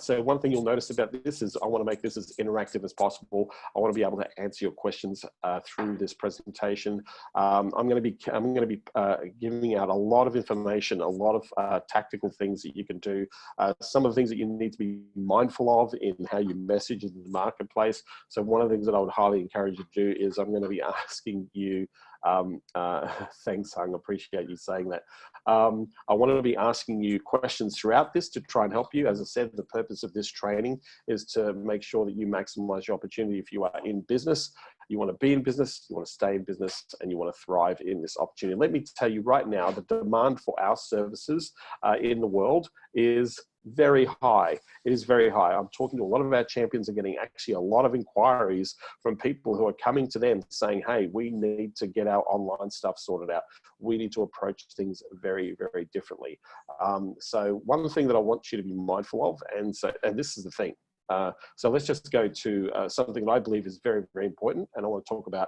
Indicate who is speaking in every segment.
Speaker 1: So one thing you'll notice about this is I want to make this as interactive as possible. I want to be able to answer your questions through this presentation. I'm going to be giving out a lot of information, a lot of tactical things that you can do. Some of the things that you need to be mindful of in how you message in the marketplace. So one of the things that I would highly encourage you to do is I'm going to be asking you, thanks, Hung, appreciate you saying that. I want to be asking you questions throughout this to try and help you. As I said, the purpose of this training is to make sure that you maximize your opportunity if you are in business. You want to be in business, you want to stay in business, and you want to thrive in this opportunity. Let me tell you right now, the demand for our services in the world is very high. It is very high. I'm talking to a lot of our champions and getting actually a lot of inquiries from people who are coming to them saying, hey, we need to get our online stuff sorted out. We need to approach things very, very differently. So one thing that I want you to be mindful of, and this is the thing. So let's just go to something that I believe is very, very important. And I want to talk about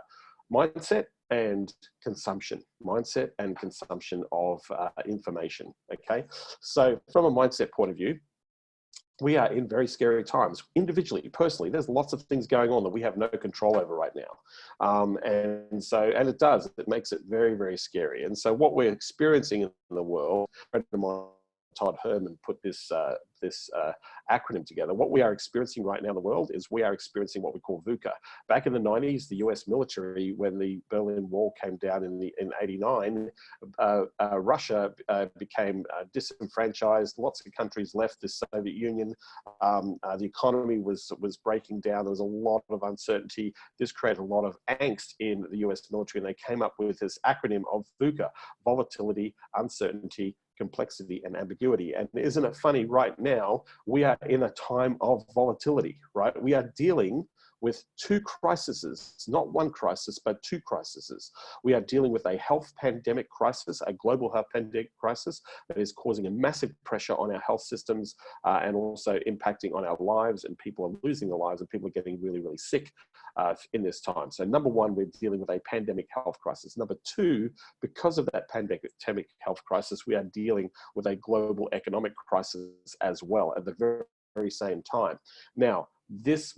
Speaker 1: mindset and consumption, mindset and consumption of information. Okay. So from a mindset point of view, we are in very scary times. Individually, personally, there's lots of things going on that we have no control over right now. And it makes it very, very scary. And so what we're experiencing in the world, Todd Herman put this acronym together. What we are experiencing right now in the world is we are experiencing what we call VUCA. Back in the 90s, the US military, when the Berlin Wall came down in 89, Russia became disenfranchised. Lots of countries left the Soviet Union. The economy was breaking down. There was a lot of uncertainty. This created a lot of angst in the US military, and they came up with this acronym of VUCA: volatility, uncertainty, complexity, and ambiguity. And isn't it funny, right now, we are in a time of volatility, right? We are dealing with two crises, not one crisis, but two crises. We are dealing with a health pandemic crisis, a global health pandemic crisis that is causing a massive pressure on our health systems and also impacting on our lives, and people are losing their lives and people are getting really, really sick in this time. So number one, we're dealing with a pandemic health crisis. Number two, because of that pandemic health crisis, we are dealing with a global economic crisis as well at the very, very same time. Now,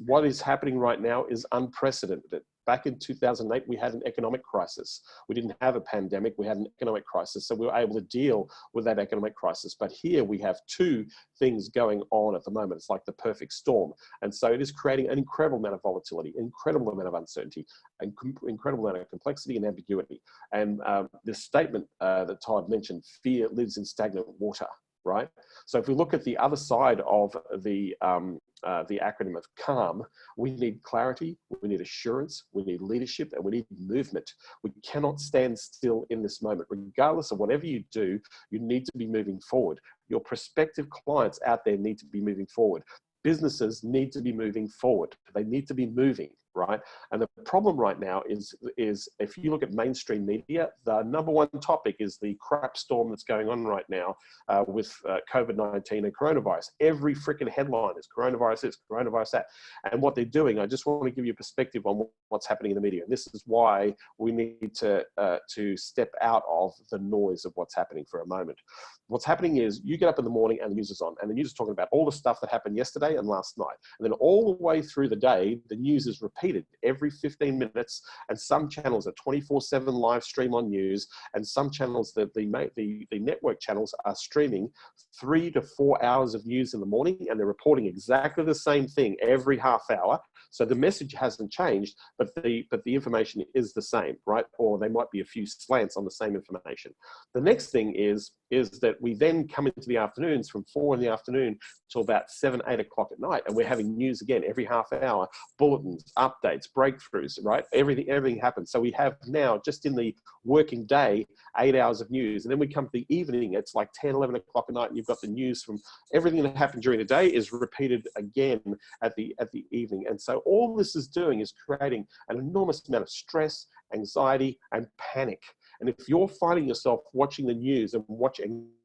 Speaker 1: what is happening right now is unprecedented. Back in 2008, we had an economic crisis. We didn't have a pandemic, we had an economic crisis. So we were able to deal with that economic crisis. But here we have two things going on at the moment. It's like the perfect storm. And so it is creating an incredible amount of volatility, incredible amount of uncertainty, and incredible amount of complexity and ambiguity. And this statement that Todd mentioned, fear lives in stagnant water, right? So if we look at the other side of the acronym of CALM, we need clarity, we need assurance, we need leadership, and we need movement. We cannot stand still in this moment. Regardless of whatever you do, you need to be moving forward. Your prospective clients out there need to be moving forward. Businesses need to be moving forward. They need to be moving, right? And the problem right now is if you look at mainstream media, the number one topic is the crap storm that's going on right now with COVID-19 and coronavirus. Every freaking headline is coronavirus this, coronavirus that. And what they're doing, I just want to give you a perspective on what's happening in the media. And this is why we need to step out of the noise of what's happening for a moment. What's happening is you get up in the morning and the news is on, and the news is talking about all the stuff that happened yesterday and last night. And then all the way through the day, the news is repeated every 15 minutes, and some channels are 24/7 live stream on news, and some channels, the network channels, are streaming 3 to 4 hours of news in the morning, and they're reporting exactly the same thing every half hour. So the message hasn't changed, but the information is the same, right? Or they might be a few slants on the same information. The next thing is that we then come into the afternoons from 4 in the afternoon till about 7, 8 o'clock at night, and we're having news again every half hour, bulletins, updates, breakthroughs, right? Everything happens. So we have now, just in the working day, 8 hours of news. And then we come to the evening, it's like 10, 11 o'clock at night, and you've got the news from everything that happened during the day is repeated again at the evening. And so all this is doing is creating an enormous amount of stress, anxiety, and panic. And if you're finding yourself watching the news and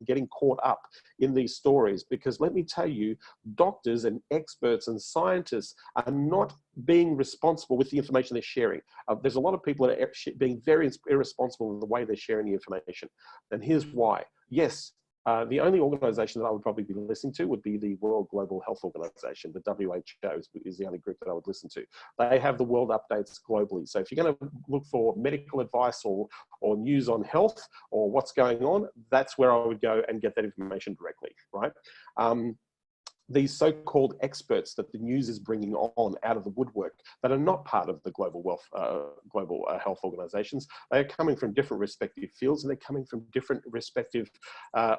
Speaker 1: getting caught up in these stories, because let me tell you, doctors and experts and scientists are not being responsible with the information they're sharing. There's a lot of people that are being very irresponsible in the way they're sharing the information. And here's why. Yes, The only organization that I would probably be listening to would be the World Global Health Organization. The WHO is the only group that I would listen to. They have the world updates globally. So if you're going to look for medical advice or news on health or what's going on, that's where I would go and get that information directly, right? These so-called experts that the news is bringing on out of the woodwork that are not part of the global health organizations, they are coming from different respective fields, and they're coming from different respective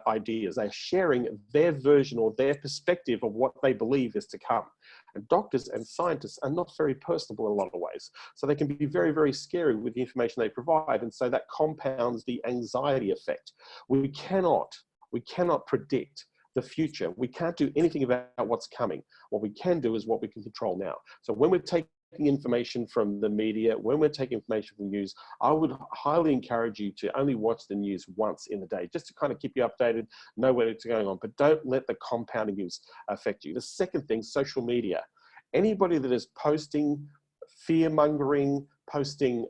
Speaker 1: ideas. They're sharing their version or their perspective of what they believe is to come. And doctors and scientists are not very personable in a lot of ways. So they can be very, very scary with the information they provide. And so that compounds the anxiety effect. We cannot predict the future. We can't do anything about what's coming. What we can do is what we can control now. So when we're taking information from the media, when we're taking information from the news, I would highly encourage you to only watch the news once in the day, just to kind of keep you updated, know where it's going on, but don't let the compounding news affect you. The second thing, social media. Anybody that is posting fear-mongering, posting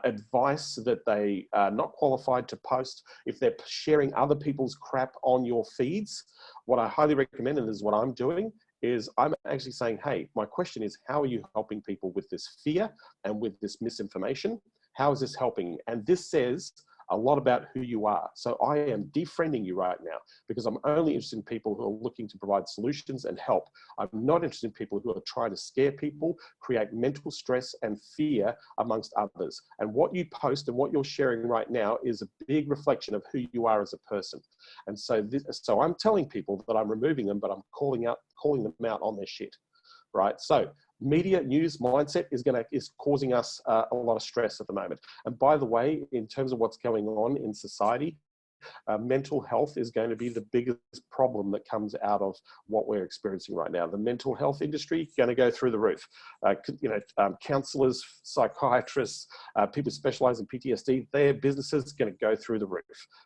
Speaker 1: advice that they are not qualified to post, if they're sharing other people's crap on your feeds, what I highly recommend, and this is what I'm doing, is I'm actually saying, hey, my question is, how are you helping people with this fear and with this misinformation? How is this helping? And this says a lot about who you are. So I am defriending you right now because I'm only interested in people who are looking to provide solutions and help. I'm not interested in people who are trying to scare people, create mental stress and fear amongst others. And what you post and what you're sharing right now is a big reflection of who you are as a person. And so, so I'm telling people that I'm removing them, but I'm calling them out on their shit, right? So media, news, mindset is causing us a lot of stress at the moment. And by the way, in terms of what's going on in society, mental health is going to be the biggest problem that comes out of what we're experiencing right now. The mental health industry is going to go through the roof. Counselors, psychiatrists, people specialize in PTSD, their businesses are going to go through the roof,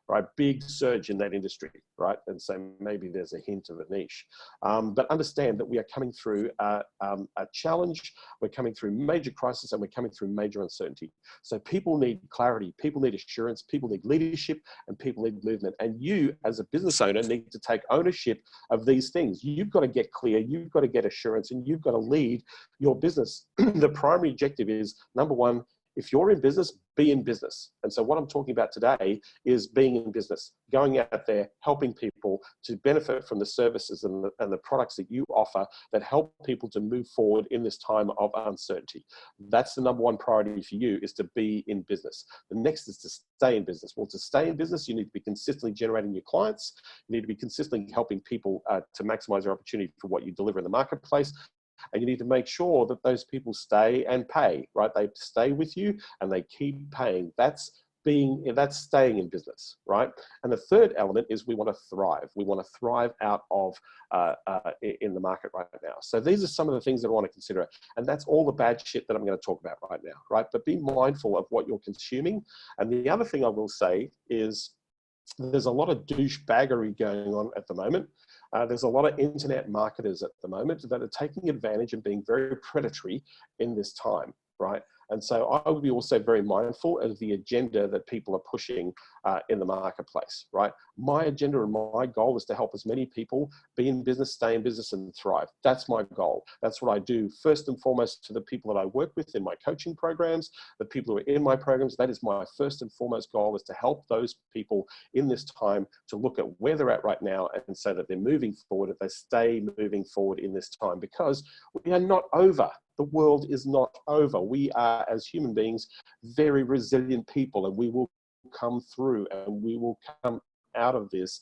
Speaker 1: right? Big surge in that industry, right? And so maybe there's a hint of a niche. But understand that we are coming through a challenge, we're coming through major crisis, and we're coming through major uncertainty. So people need clarity, people need assurance, people need leadership, and people need movement. And you, as a business owner, need to take ownership of these things. You've got to get clear, you've got to get assurance, and you've got to lead your business. The primary objective is, number one, if you're in business, be in business. And so what I'm talking about today is being in business, going out there, helping people to benefit from the services and the products that you offer that help people to move forward in this time of uncertainty. That's the number one priority for you, is to be in business. The next is to stay in business. Well, to stay in business, you need to be consistently generating new clients. You need to be consistently helping people to maximize their opportunity for what you deliver in the marketplace. And you need to make sure that those people stay and pay, right? They stay with you and they keep paying. That's staying in business, right? And the third element is we want to thrive. We want to thrive out of in the market right now. So these are some of the things that I want to consider. And that's all the bad shit that I'm going to talk about right now, right? But be mindful of what you're consuming. And the other thing I will say is there's a lot of douchebaggery going on at the moment. There's a lot of internet marketers at the moment that are taking advantage and being very predatory in this time, right? And so I would be also very mindful of the agenda that people are pushing in the marketplace, right? My agenda and my goal is to help as many people be in business, stay in business, and thrive. That's my goal. That's what I do first and foremost to the people that I work with in my coaching programs, the people who are in my programs. That is my first and foremost goal, is to help those people in this time to look at where they're at right now, and so that they're moving forward, that they stay moving forward in this time, because we are not over. The world is not over. We are, as human beings, very resilient people, and we will come through, and we will come out of this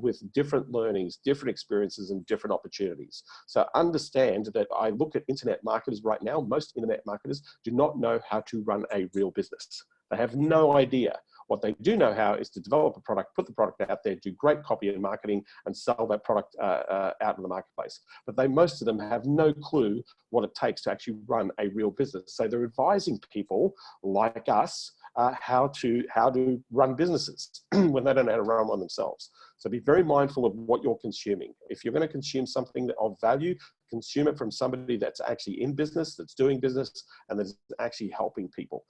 Speaker 1: with different learnings, different experiences, and different opportunities. So understand that I look at internet marketers right now. Most internet marketers do not know how to run a real business. They have no idea. What they do know how is to develop a product, put the product out there, do great copy and marketing, and sell that product out in the marketplace. But most of them have no clue what it takes to actually run a real business. So they're advising people like us how to run businesses when they don't know how to run one themselves. So be very mindful of what you're consuming. If you're going to consume something of value, consume it from somebody that's actually in business, that's doing business, and that's actually helping people.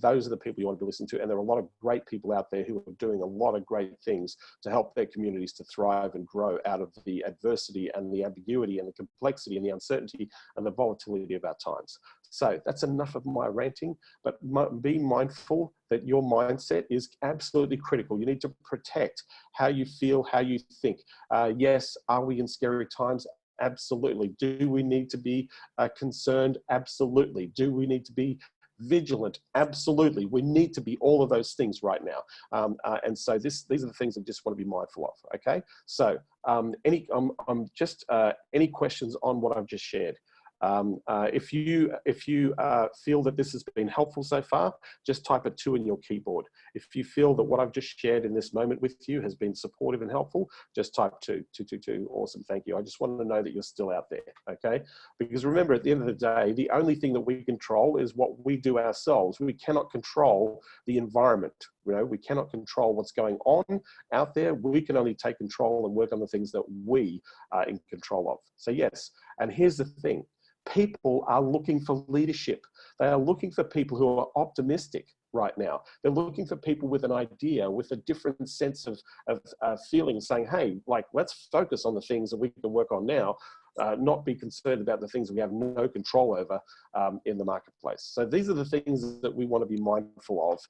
Speaker 1: Those are the people you want to be listening to. And there are a lot of great people out there who are doing a lot of great things to help their communities to thrive and grow out of the adversity and the ambiguity and the complexity and the uncertainty and the volatility of our times. So that's enough of my ranting, but be mindful that your mindset is absolutely critical. You need to protect how you feel, how you think. Yes, are we in scary times? Absolutely. Do we need to be concerned? Absolutely. Do we need to be vigilant? Absolutely. We need to be all of those things right now. And so these are the things I just want to be mindful of. Okay. So any questions on what I've just shared? If you feel that this has been helpful so far, just type a 2 in your keyboard. If you feel that what I've just shared in this moment with you has been supportive and helpful, just type 2. Awesome, thank you. I just want to know that you're still out there, okay? Because remember, at the end of the day, the only thing that we control is what we do ourselves. We cannot control the environment. You know, we cannot control what's going on out there. We can only take control and work on the things that we are in control of. So yes, and here's the thing. People are looking for leadership. They are looking for people who are optimistic right now. They're looking for people with an idea, with a different sense of feeling, saying, hey, like, let's focus on the things that we can work on now, not be concerned about the things we have no control over in the marketplace. So these are the things that we want to be mindful of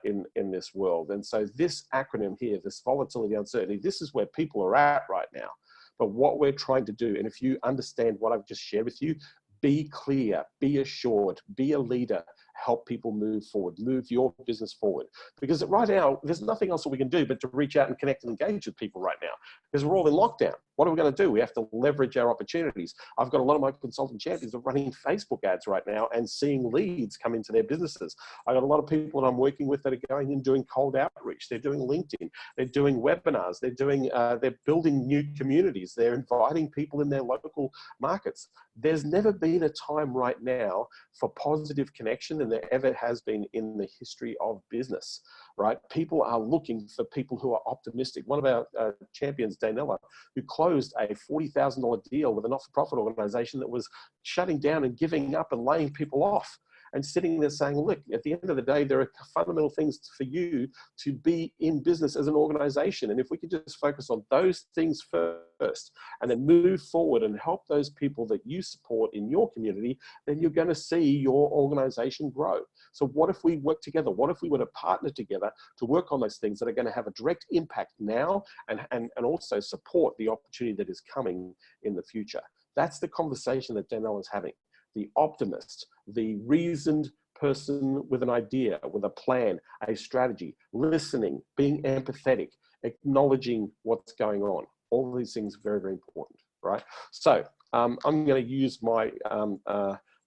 Speaker 1: in this world. And so this acronym here, this volatility, uncertainty, this is where people are at right now. But what we're trying to do, and if you understand what I've just shared with you, be clear, be assured, be a leader, help people move forward, move your business forward. Because right now, there's nothing else that we can do but to reach out and connect and engage with people right now, because we're all in lockdown. What are we going to do? We have to leverage our opportunities. I've got a lot of my consultant champions are running Facebook ads right now and seeing leads come into their businesses. I've got a lot of people that I'm working with that are going and doing cold outreach. They're doing LinkedIn. They're doing webinars. They're building new communities. They're inviting people in their local markets. There's never been a time right now for positive connection than there ever has been in the history of business, right? People are looking for people who are optimistic. One of our champions, Danella, who closed a $40,000 deal with a not-for-profit organization that was shutting down and giving up and laying people off, and sitting there saying, look, at the end of the day, there are fundamental things for you to be in business as an organization. And if we could just focus on those things first and then move forward and help those people that you support in your community, then you're going to see your organization grow. So what if we work together? What if we were to partner together to work on those things that are going to have a direct impact now and also support the opportunity that is coming in the future? That's the conversation that Danielle is having. The optimist, the reasoned person with an idea, with a plan, a strategy, listening, being empathetic, acknowledging what's going on. All of these things are very, very important, right? So I'm going to use my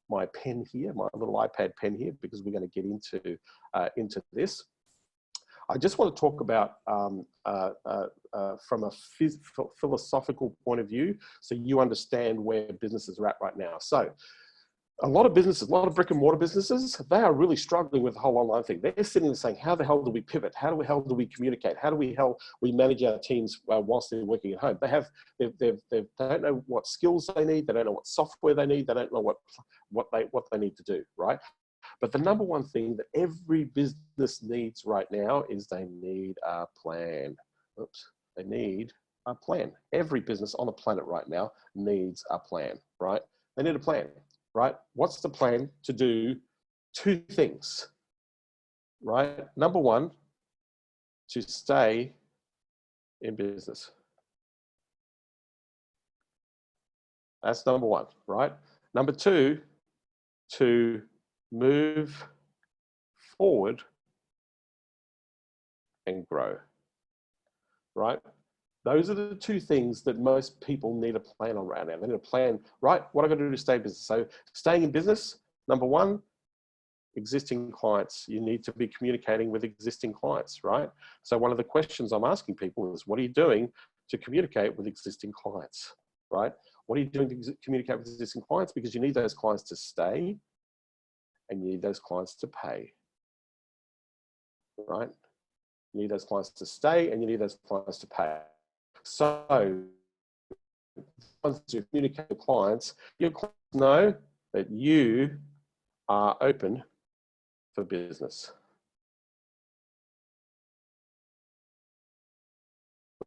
Speaker 1: my pen here, my little iPad pen here, because we're going to get into this. I just want to talk about from a philosophical point of view, so you understand where businesses are at right now. So a lot of businesses, a lot of brick and mortar businesses, they are really struggling with the whole online thing. They're sitting there saying, how the hell do we pivot? How the hell do we communicate? How do we manage our teams whilst they're working at home? They don't know what skills they need. They don't know what software they need. They don't know what they need to do, right? But the number one thing that every business needs right now is they need a plan. Oops, they need a plan. Every business on the planet right now needs a plan, right? They need a plan. Right? What's the plan to do 2 things, right? Number one, to stay in business. That's number one, right? Number 2, to move forward and grow, right? Those are the 2 things that most people need a plan on right now. They need a plan, right? What am I going to do to stay in business? So staying in business, number 1, existing clients. You need to be communicating with existing clients, right? So one of the questions I'm asking people is, what are you doing to communicate with existing clients, right? What are you doing to communicate with existing clients? Because you need those clients to stay and you need those clients to pay, right? You need those clients to stay and you need those clients to pay. So once you communicate with clients, your clients know that you are open for business.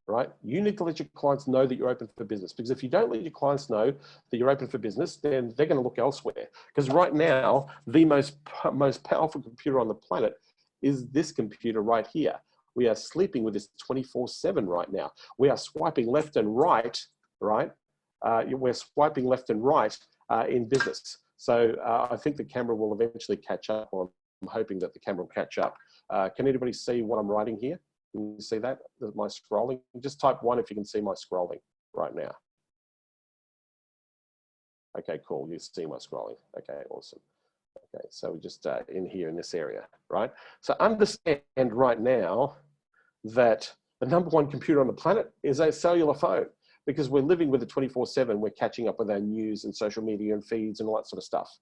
Speaker 1: Right? You need to let your clients know that you're open for business, because if you don't let your clients know that you're open for business, then they're going to look elsewhere. Because right now, the most powerful computer on the planet is this computer right here. We are sleeping with this 24/7 right now. We are swiping left and right, right? We're swiping left and right in business. So I think the camera will eventually catch up. I'm hoping that the camera will catch up. Can anybody see what I'm writing here? Can you see that? My scrolling? Just type 1 if you can see my scrolling right now. Okay, cool. You see my scrolling. Okay, awesome. Okay, so we're just in here in this area, right? So understand right now that the #1 computer on the planet is a cellular phone, because we're living with it 24/7. We're catching up with our news and social media and feeds and all that sort of stuff,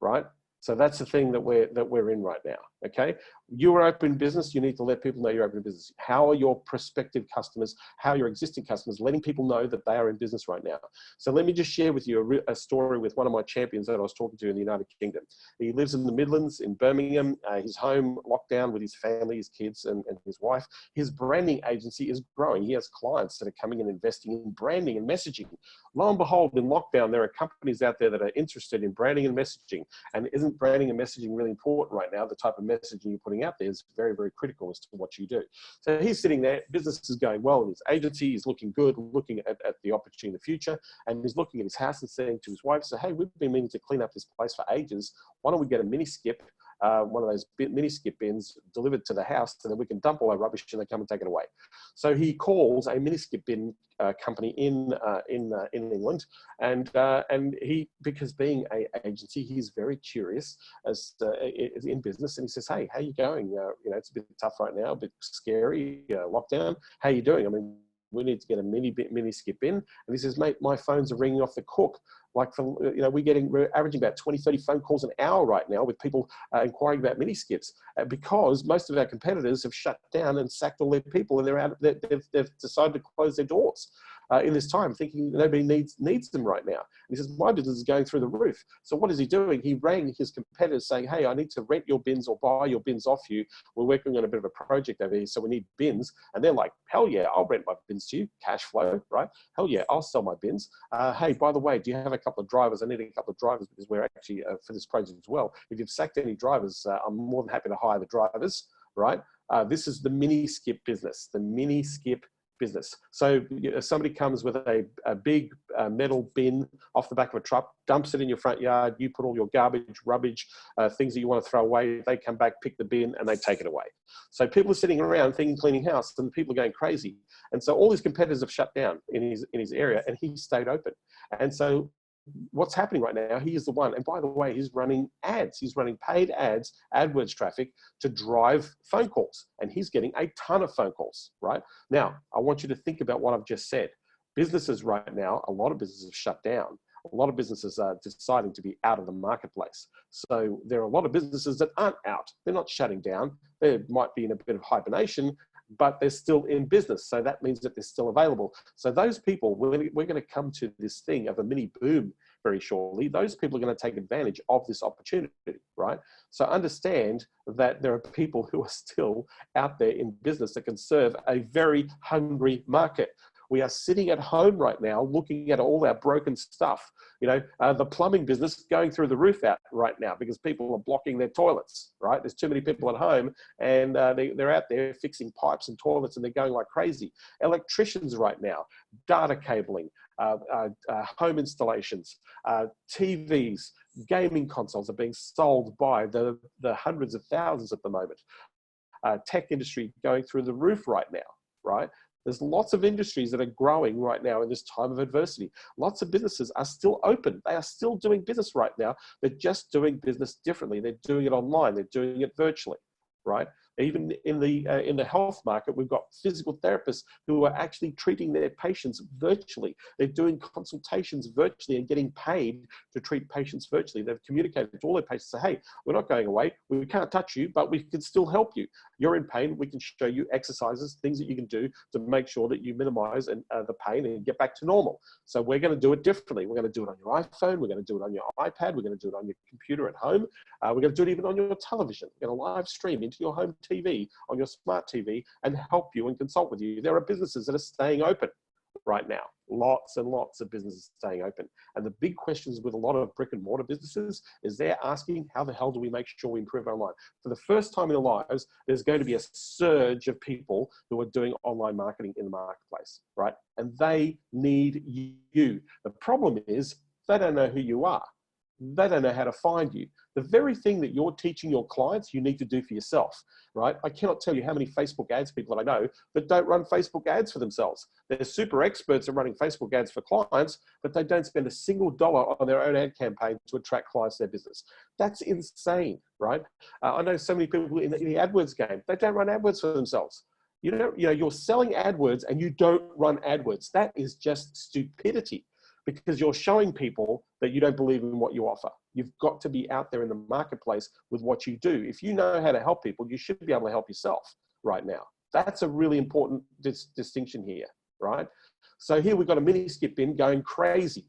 Speaker 1: right? So that's the thing that we're in right now. Okay, you're open business. You need to let people know you're open business. How are your prospective customers? How are your existing customers letting people know that they are in business right now? So let me just share with you a story with one of my champions that I was talking to in the United Kingdom. He lives in the Midlands in Birmingham. He's home locked down with his family, his kids, and his wife. His branding agency is growing. He has clients that are coming and investing in branding and messaging. Lo and behold, in lockdown, there are companies out there that are interested in branding and messaging. And isn't branding and messaging really important right now? The type of messaging you're putting out there is very, very critical as to what you do. So he's sitting there, business is going well in his agency, he's looking good, looking at the opportunity in the future, and he's looking at his house and saying to his wife, so, hey, we've been meaning to clean up this place for ages. Why don't we get a mini skip, one of those mini skip bins delivered to the house, and then we can dump all our rubbish and they come and take it away. So he calls a mini skip bin company in England, and he, because being an agency, he's very curious as in business, and he says, hey, how you going? You know, it's a bit tough right now, a bit scary, lockdown. How you doing? I mean, we need to get a mini skip in. And he says, mate, my phones are ringing off the hook. Like, we're averaging about 20, 30 phone calls an hour right now with people inquiring about mini skips, because most of our competitors have shut down and sacked all their people, and they've decided to close their doors in this time, thinking nobody needs them right now. And he says, my business is going through the roof. So what is he doing? He rang his competitors saying, hey, I need to rent your bins or buy your bins off you. We're working on a bit of a project over here, so we need bins. And they're like, hell yeah, I'll rent my bins to you. Cash flow, right? Hell yeah, I'll sell my bins. Hey, by the way, do you have a couple of drivers? I need a couple of drivers, because we're actually, for this project as well, if you've sacked any drivers, I'm more than happy to hire the drivers, right? This is the mini skip business, the mini skip business. So somebody comes with a big metal bin off the back of a truck, dumps it in your front yard, you put all your garbage, rubbish, things that you want to throw away, they come back, pick the bin, and they take it away. So people are sitting around thinking cleaning house, and people are going crazy. And so all his competitors have shut down in his area, and he stayed open. And so what's happening right now, he is the one. And by the way, he's running ads. He's running paid ads, AdWords traffic to drive phone calls. And he's getting a ton of phone calls, right? Now, I want you to think about what I've just said. Businesses right now, a lot of businesses have shut down. A lot of businesses are deciding to be out of the marketplace. So there are a lot of businesses that aren't out. They're not shutting down. They might be in a bit of hibernation, but they're still in business. So that means that they're still available. So those people, we're going to come to this thing of a mini boom very shortly. Those people are going to take advantage of this opportunity, right? So understand that there are people who are still out there in business that can serve a very hungry market. We are sitting at home right now looking at all our broken stuff. You know, the plumbing business going through the roof out right now because people are blocking their toilets, right? There's too many people at home, and they're out there fixing pipes and toilets, and they're going like crazy. Electricians right now, data cabling, home installations, TVs, gaming consoles are being sold by the hundreds of thousands at the moment. Tech industry going through the roof right now, right? There's lots of industries that are growing right now in this time of adversity. Lots of businesses are still open. They are still doing business right now. They're just doing business differently. They're doing it online. They're doing it virtually, right? Even in the health market, we've got physical therapists who are actually treating their patients virtually. They're doing consultations virtually and getting paid to treat patients virtually. They've communicated to all their patients, say, hey, we're not going away. We can't touch you, but we can still help you. you're in pain, we can show you exercises, things that you can do to make sure that you minimize the pain and get back to normal. So we're going to do it differently. We're going to do it on your iPhone. We're going to do it on your iPad. We're going to do it on your computer at home. We're going to do it even on your television. We're going to live stream into your home TV, on your smart TV, and help you and consult with you. There are businesses that are staying open right now. Lots and lots of businesses staying open. And the big questions with a lot of brick and mortar businesses is they're asking, how the hell do we make sure we improve online? For the first time in their lives, there's going to be a surge of people who are doing online marketing in the marketplace, right? And they need you. The problem is they don't know who you are. They don't know how to find you. The very thing that you're teaching your clients, you need to do for yourself, right? I cannot tell you how many Facebook ads people that I know that don't run Facebook ads for themselves. They're super experts at running Facebook ads for clients, but they don't spend a single dollar on their own ad campaign to attract clients to their business. That's insane, right? I know so many people in the AdWords game, they don't run AdWords for themselves. You're selling AdWords and you don't run AdWords. That is just stupidity, because you're showing people that you don't believe in what you offer. You've got to be out there in the marketplace with what you do. If you know how to help people, you should be able to help yourself right now. That's a really important distinction here, right? So here we've got a mini skip bin going crazy.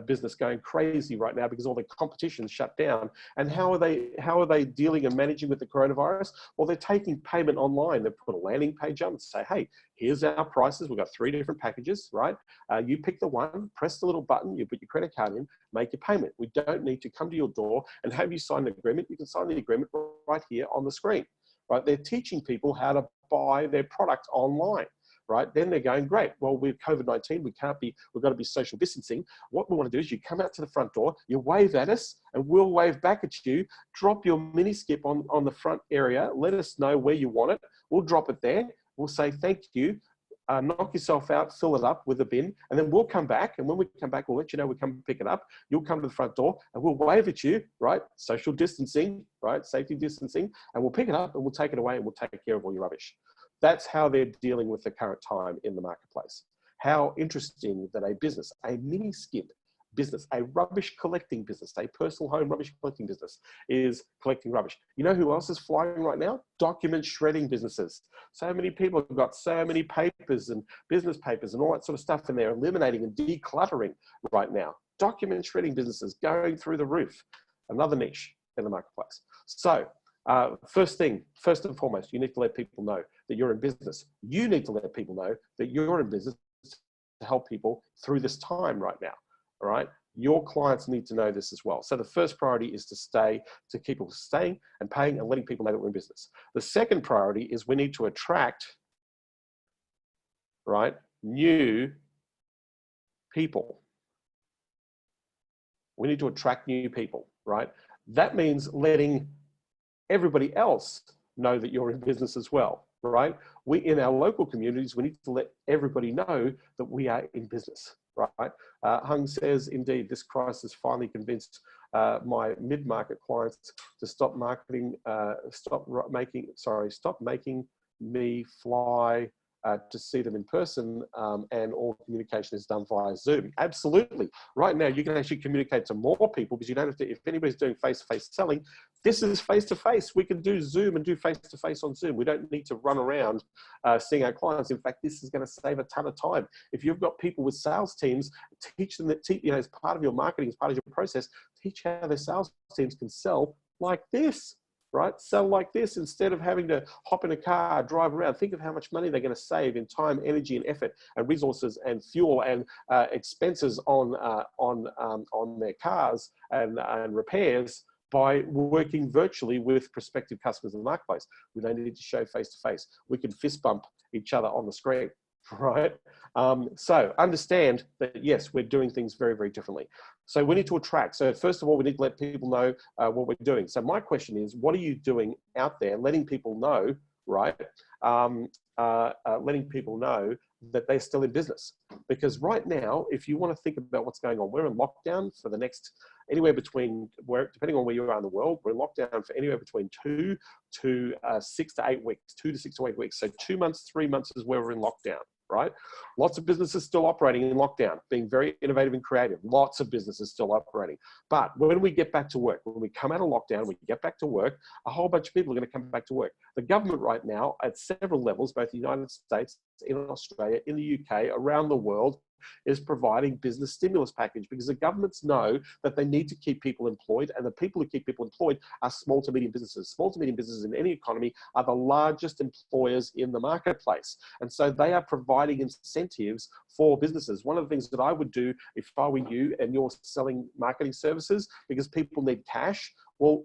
Speaker 1: Business going crazy right now because all the competition's shut down. And how are they dealing and managing with the coronavirus? Well, they're taking payment online. They put a landing page up and say, hey, here's our prices. We've got 3 different packages, right? You pick the one, press the little button, you put your credit card in, make your payment. We don't need to come to your door and have you sign an agreement. You can sign the agreement right here on the screen, right? They're teaching people how to buy their product online. Right? Then they're going, great. Well, with COVID-19, we've got to be social distancing. What we want to do is you come out to the front door, you wave at us, and we'll wave back at you. Drop your mini skip on the front area. Let us know where you want it. We'll drop it there. We'll say thank you. Knock yourself out, fill it up with a bin, and then we'll come back. And when we come back, we'll let you know we come pick it up. You'll come to the front door and we'll wave at you, right? Social distancing, right? Safety distancing, and we'll pick it up and we'll take it away and we'll take care of all your rubbish. That's how they're dealing with the current time in the marketplace. How interesting that a business, a mini skip business, a rubbish collecting business, a personal home rubbish collecting business is collecting rubbish. You know who else is flying right now? Document shredding businesses. So many people have got so many papers and business papers and all that sort of stuff, and they're eliminating and decluttering right now. Document shredding businesses going through the roof. Another niche in the marketplace. So first and foremost, you need to let people know that you're in business. You need to let people know that you're in business to help people through this time right now, all right? Your clients need to know this as well. So the first priority is to keep people staying and paying and letting people know that we're in business. The second priority is we need to attract, right, new people. We need to attract new people, right? That means letting everybody else know that you're in business as well, right? We, in our local communities, we need to let everybody know that we are in business, right? Hung says, indeed, this crisis finally convinced my mid-market clients to stop making me fly to see them in person, and all communication is done via Zoom. Absolutely. Right now, you can actually communicate to more people because you don't have to, if anybody's doing face-to-face selling, this is face-to-face. We can do Zoom and do face-to-face on Zoom. We don't need to run around seeing our clients. In fact, this is going to save a ton of time. If you've got people with sales teams, teach them that, as part of your marketing, as part of your process, teach how their sales teams can sell like this. Right? Sell like this instead of having to hop in a car, drive around. Think of how much money they're going to save in time, energy, and effort, and resources, and fuel, and expenses on their cars and repairs by working virtually with prospective customers in the marketplace. We don't need to show face to face. We can fist bump each other on the screen, right? So understand that, yes, we're doing things very, very differently. So we need to attract. So first of all, we need to let people know what we're doing. So my question is, what are you doing out there, letting people know, right? Letting people know that they're still in business. Because right now, if you want to think about what's going on, we're in lockdown for the next, anywhere between, depending on where you are in the world, we're in lockdown for anywhere between 2 to 6 to 8 weeks, 2 to 6 to 8 weeks. So 2 months, 3 months is where we're in lockdown. right? Lots of businesses still operating in lockdown, being very innovative and creative. Lots of businesses still operating. But when we get back to work, when we come out of lockdown, we get back to work, a whole bunch of people are going to come back to work. The government right now, at several levels, both the United States, in Australia, in the UK, around the world, is providing business stimulus package because the governments know that they need to keep people employed, and the people who keep people employed are small to medium businesses. Small to medium businesses in any economy are the largest employers in the marketplace. And so they are providing incentives for businesses. One of the things that I would do if I were you and you're selling marketing services, because people need cash, well,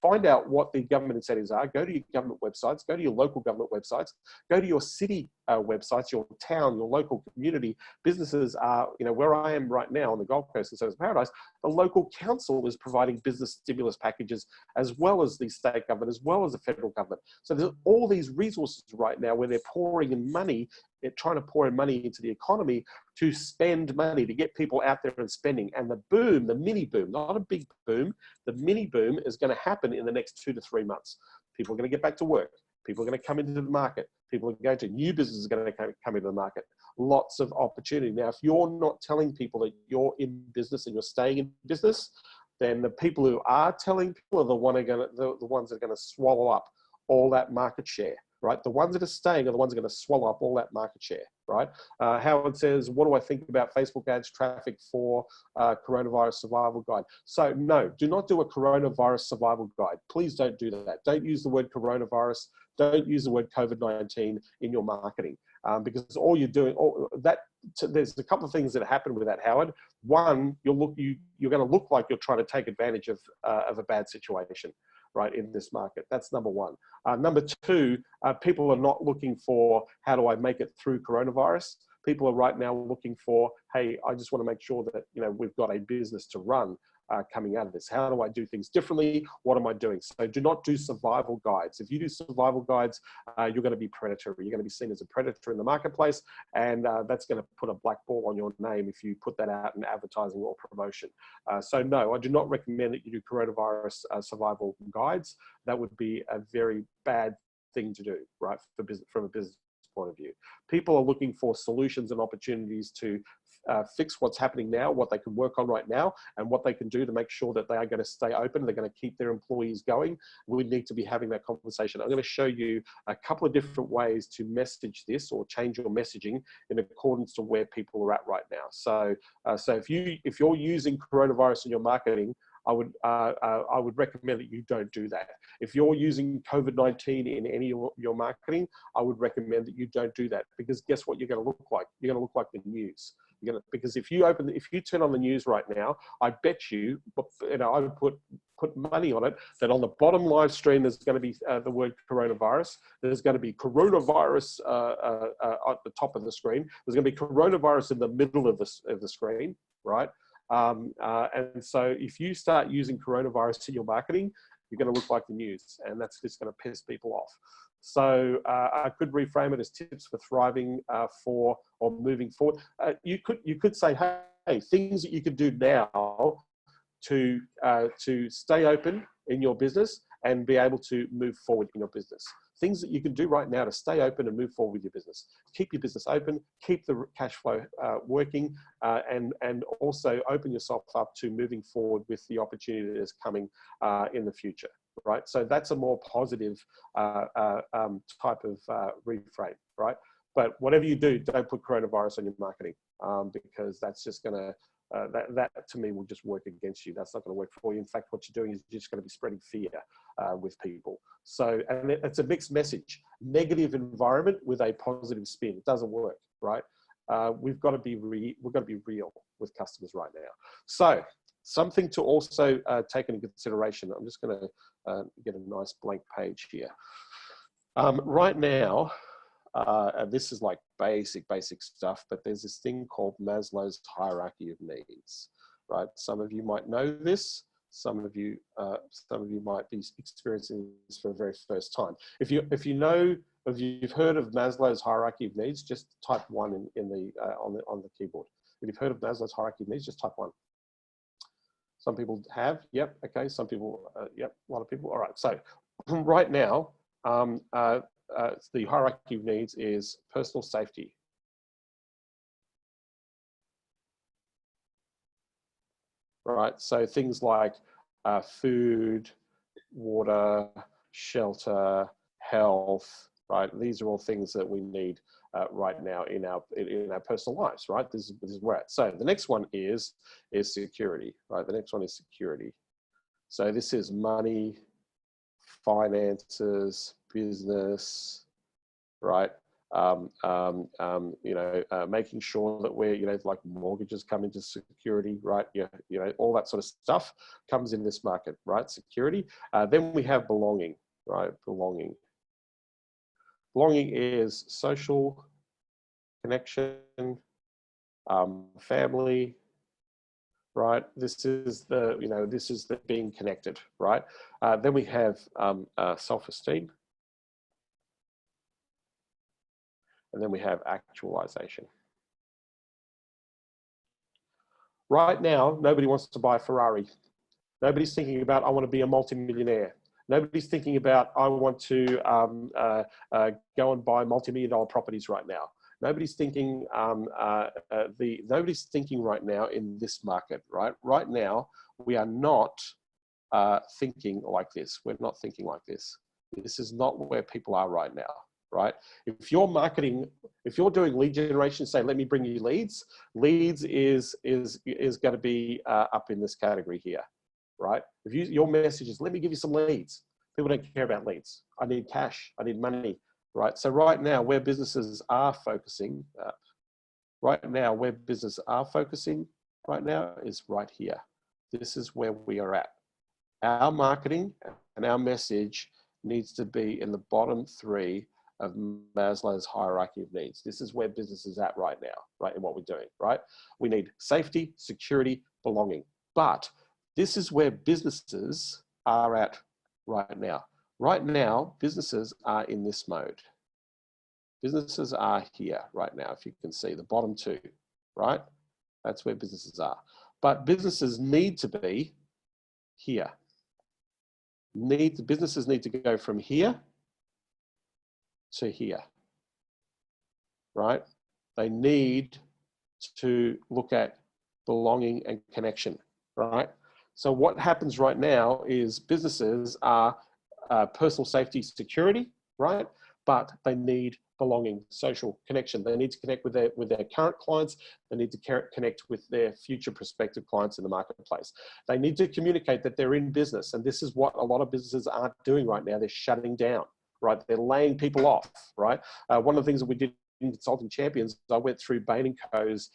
Speaker 1: find out what the government incentives are. Go to your government websites, go to your local government websites, go to your city websites, your town, your local community. Businesses are, you know, where I am right now on the Gold Coast and Surfers Paradise, the local council is providing business stimulus packages as well as the state government, as well as the federal government. So there's all these resources right now where they're pouring in money, they're trying to pour in money into the economy to spend money, to get people out there and spending. And the boom, the mini boom, not a big boom, the mini boom is going to happen in the next 2 to 3 months. People are going to get back to work. People are going to come into the market. People are going to, new businesses are going to come into the market. Lots of opportunity. Now, if you're not telling people that you're in business and you're staying in business, then the people who are telling people are the ones that are going to swallow up all that market share. Right? The ones that are staying are the ones that are going to swallow up all that market share, right? Howard says, what do I think about Facebook ads traffic for coronavirus survival guide? So no, do not do a coronavirus survival guide. Please don't do that. Don't use the word coronavirus. Don't use the word COVID-19 in your marketing because all you're doing, there's a couple of things that happen with that, Howard. One, you're going to look like you're trying to take advantage of a bad situation, right, in this market. That's number one. Number two, people are not looking for how do I make it through coronavirus. People are right now looking for, hey, I just want to make sure that, you know, we've got a business to run coming out of this. How do I do things differently? What am I doing? So do not do survival guides. If you do survival guides, you're going to be predatory. You're going to be seen as a predator in the marketplace, and that's going to put a black ball on your name if you put that out in advertising or promotion. So no, I do not recommend that you do coronavirus survival guides. That would be a very bad thing to do, right, for business, from a business point of view. People are looking for solutions and opportunities to fix what's happening now, what they can work on right now, and what they can do to make sure that they are going to stay open, they're going to keep their employees going. We need to be having that conversation. I'm going to show you a couple of different ways to message this or change your messaging in accordance to where people are at right now. So, if you're using coronavirus in your marketing, I would recommend that you don't do that. If you're using COVID-19 in any of your marketing, I would recommend that you don't do that, because guess what you're going to look like? You're going to look like the news. Because if you turn on the news right now, I bet you, I would put money on it that on the bottom live stream there's going to be the word coronavirus. There's going to be coronavirus at the top of the screen. There's going to be coronavirus in the middle of the screen, right? And so if you start using coronavirus in your marketing, you're going to look like the news, and that's just going to piss people off. So I could reframe it as tips for thriving or moving forward. You could say, hey, things that you could do now to stay open in your business and be able to move forward in your business. Things that you can do right now to stay open and move forward with your business. Keep your business open, keep the cash flow working, and also open yourself up to moving forward with the opportunity that is coming in the future, right? So that's a more positive type of reframe, right? But whatever you do, don't put coronavirus on your marketing because that's just going to, that to me will just work against you. That's not going to work for you. In fact, what you're doing is you're just going to be spreading fear with people. So, and it's a mixed message. Negative environment with a positive spin. It doesn't work, right? We've got to be real with customers right now. So, something to also take into consideration. I'm just going to get a nice blank page here. Right now, this is like basic stuff, but there's this thing called Maslow's hierarchy of needs, right? Some of you might know this. Some of you might be experiencing this for the very first time. If you've heard of Maslow's hierarchy of needs, just type 1 on the keyboard. If you've heard of Maslow's hierarchy of needs, just type 1. Some people have, yep, okay. Some people, yep, a lot of people. All right. So right now, the hierarchy of needs is personal safety, right? So things like food, water, shelter, health, right? These are all things that we need right now in our personal lives, right? This is where we're at. So the next one is security, right? The next one is security. So this is money, finances, business, right? Making sure that we're, like mortgages come into security, right? All that sort of stuff comes in this market, right? Security. Then we have belonging, right? Belonging. Belonging is social connection, family, right? This is the being connected, right? Then we have self-esteem. And then we have actualization. Right now, nobody wants to buy a Ferrari. Nobody's thinking about, I want to be a multimillionaire. Nobody's thinking about, I want to go and buy multi-million-dollar properties right now. Nobody's thinking nobody's thinking right now in this market, right? Right now, we are not thinking like this. We're not thinking like this. This is not where people are right now, right? If you're marketing, if you're doing lead generation, say, let me bring you leads. Leads is going to be up in this category here, right? If your message is, let me give you some leads. People don't care about leads. I need cash. I need money, right? So right now, where businesses are focusing, right now is right here. This is where we are at. Our marketing and our message needs to be in the bottom 3 of Maslow's hierarchy of needs. This is where business is at right now, right, in what we're doing, right? We need safety, security, belonging. But this is where businesses are at right now. Right now, businesses are in this mode. Businesses are here right now, if you can see, the bottom 2, right? That's where businesses are. But businesses need to be here. Businesses need to go from here to here, right? They need to look at belonging and connection, right? So what happens right now is businesses are personal safety, security, right? But they need belonging, social connection. They need to connect with their current clients. They need to connect with their future prospective clients in the marketplace. They need to communicate that they're in business. And this is what a lot of businesses aren't doing right now. They're shutting down, right? They're laying people off, right? One of the things that we did in Consulting Champions, I went through Bain & Co.'s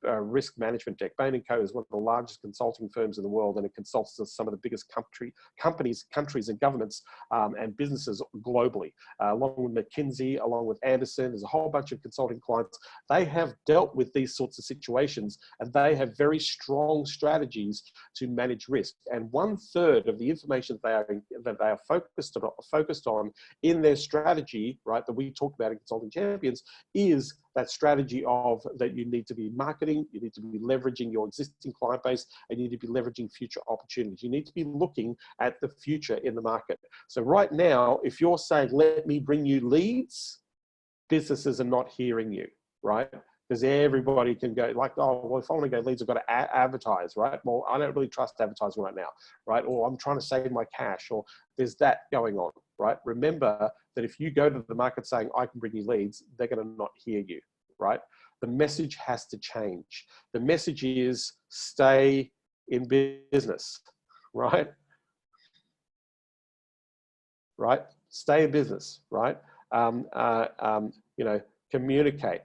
Speaker 1: risk management deck. Bain & Co. is one of the largest consulting firms in the world, and it consults some of the biggest countries and governments and businesses globally, along with McKinsey, along with Anderson. There's a whole bunch of consulting clients. They have dealt with these sorts of situations, and they have very strong strategies to manage risk. And 1/3 of the information that they are focused on in their strategy, right, that we talked about in Consulting Champions, is that strategy of that you need to be marketing, you need to be leveraging your existing client base, and you need to be leveraging future opportunities. You need to be looking at the future in the market. So right now, if you're saying, let me bring you leads, businesses are not hearing you, right? Because everybody can go like, oh, well, if I want to go leads, I've got to advertise, right? Well, I don't really trust advertising right now, right? Or I'm trying to save my cash, or there's that going on, right? Remember that if you go to the market saying, I can bring you leads, they're going to not hear you, right? The message has to change. The message is stay in business, right? Right? Stay in business, right? Communicate.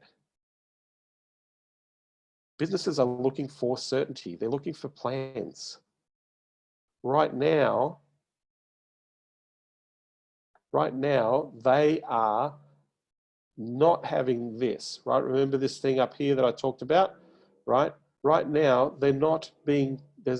Speaker 1: Businesses are looking for certainty. They're looking for plans. Right now, they are not having this, right? Remember this thing up here that I talked about, right? Right now, there's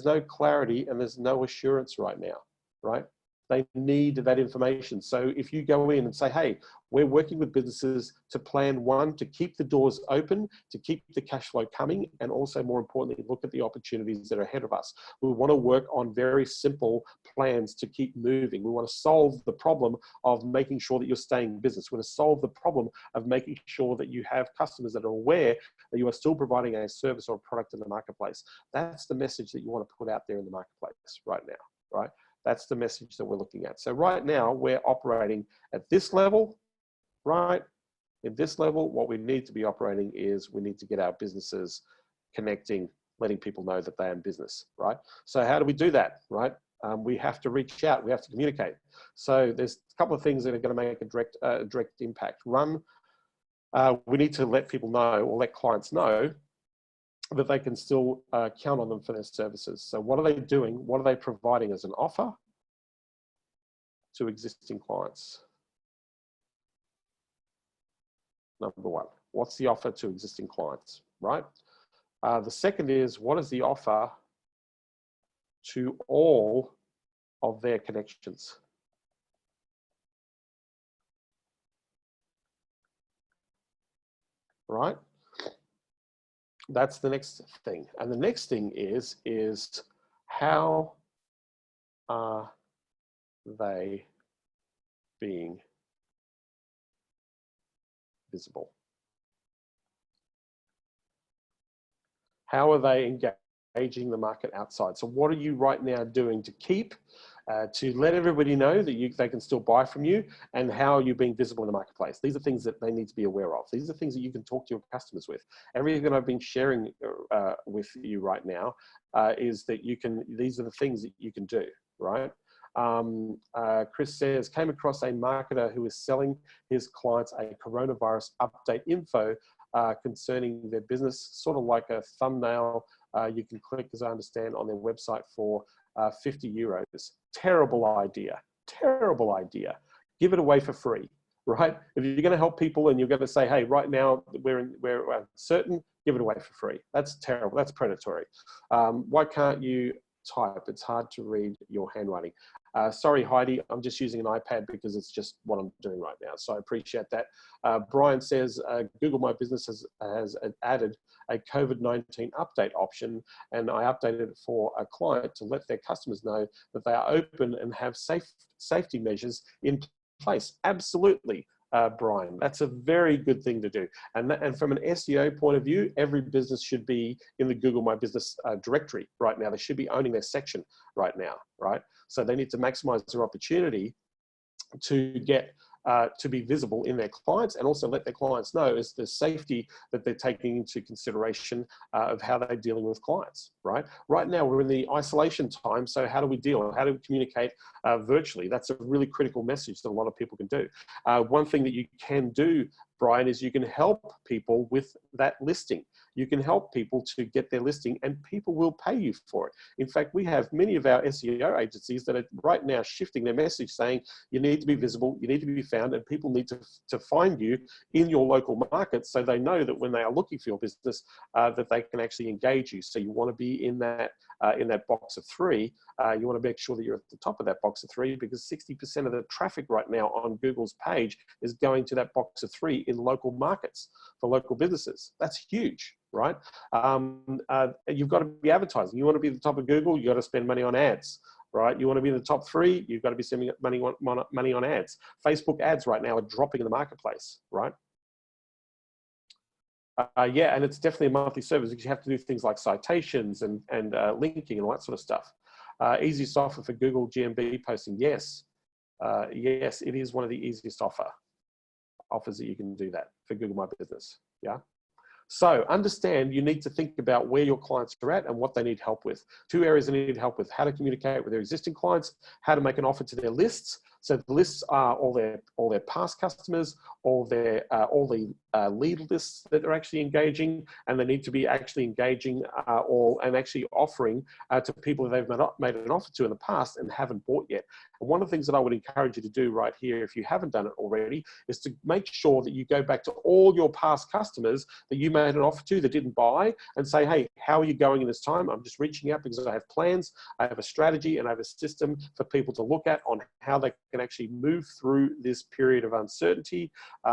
Speaker 1: no clarity and there's no assurance right now, right? They need that information. So if you go in and say, hey, we're working with businesses to plan, one, to keep the doors open, to keep the cash flow coming, and also more importantly, look at the opportunities that are ahead of us. We want to work on very simple plans to keep moving. We want to solve the problem of making sure that you're staying in business. We want to solve the problem of making sure that you have customers that are aware that you are still providing a service or a product in the marketplace. That's the message that you want to put out there in the marketplace right now, right? That's the message that we're looking at. So right now we're operating at this level, right? In this level, what we need to be operating is we need to get our businesses connecting, letting people know that they are in business, right? So how do we do that, right? We have to reach out, we have to communicate. So there's a couple of things that are going to make a direct impact. One, we need to let people know, or let clients know, that they can still count on them for their services. So what are they doing? What are they providing as an offer to existing clients? Number one, what's the offer to existing clients, right? The second is, what is the offer to all of their connections? Right? That's the next thing. And the next thing is how are they being visible? How are they engaging the market outside? So what are you right now doing to keep, to let everybody know that they can still buy from you, and how are you being visible in the marketplace? These are things that they need to be aware of. These are things that you can talk to your customers with. Everything that I've been sharing with you right now is that these are the things that you can do, right? Chris says, came across a marketer who is selling his clients a coronavirus update info concerning their business, sort of like a thumbnail you can click, as I understand, on their website for 50 euros. Terrible idea, terrible idea. Give it away for free, right? If you're going to help people and you're going to say, hey, right now we're uncertain, give it away for free. That's terrible, that's predatory. Why can't you type? It's hard to read your handwriting. Sorry, Heidi, I'm just using an iPad because it's just what I'm doing right now. So I appreciate that. Brian says, Google My Business has added a COVID-19 update option, and I updated it for a client to let their customers know that they are open and have safety measures in place. Absolutely. Brian, that's a very good thing to do. And from an SEO point of view, every business should be in the Google My Business directory right now. They should be owning their section right now, right? So they need to maximize their opportunity to get to be visible in their clients, and also let their clients know is the safety that they're taking into consideration of how they're dealing with clients, right? Right now we're in the isolation time, so how do we deal? How do we communicate virtually? That's a really critical message that a lot of people can do. One thing that you can do, Brian, is you can help people with that listing. You can help people to get their listing, and people will pay you for it. In fact, we have many of our SEO agencies that are right now shifting their message, saying you need to be visible, you need to be found, and people need to find you in your local market, so they know that when they are looking for your business, that they can actually engage you. So you want to be in that box of 3. You want to make sure that you're at the top of that box of 3, because 60% of the traffic right now on Google's page is going to that box of 3 in local markets for local businesses. That's huge, right? You've got to be advertising. You want to be at the top of Google, you got to spend money on ads, right? You want to be in the top 3, you've got to be spending money on ads. Facebook ads right now are dropping in the marketplace, right? Yeah, and it's definitely a monthly service because you have to do things like citations and linking and all that sort of stuff. Easy software for Google GMB posting. Yes, yes, it is one of the easiest offers that you can do that for Google My Business. Yeah. So understand you need to think about where your clients are at and what they need help with. 2 areas they need help with: how to communicate with their existing clients, how to make an offer to their lists, So the lists are all their past customers, all the lead lists that they're actually engaging, and they need to be actually engaging and actually offering to people that they've made an offer to in the past and haven't bought yet. And one of the things that I would encourage you to do right here, if you haven't done it already, is to make sure that you go back to all your past customers that you made an offer to that didn't buy and say, hey, how are you going in this time? I'm just reaching out because I have plans, I have a strategy, and I have a system for people to look at on how they can actually move through this period of uncertainty.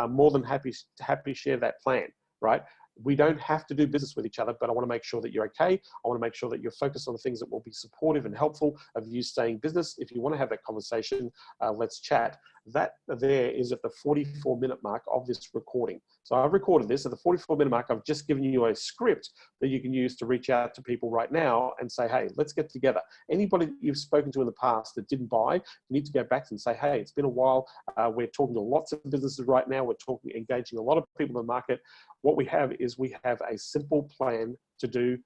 Speaker 1: More than happy to share that plan, right? We don't have to do business with each other, but I want to make sure that you're okay. I want to make sure that you're focused on the things that will be supportive and helpful of you staying business. If you want to have that conversation, let's chat. That there is at the 44-minute mark of this recording. So I've recorded this at the 44-minute mark. I've just given you a script that you can use to reach out to people right now and say, hey, let's get together. Anybody that you've spoken to in the past that didn't buy, you need to go back and say, hey, it's been a while. We're talking to lots of businesses right now. We're engaging a lot of people in the market. What we have is we have a simple plan to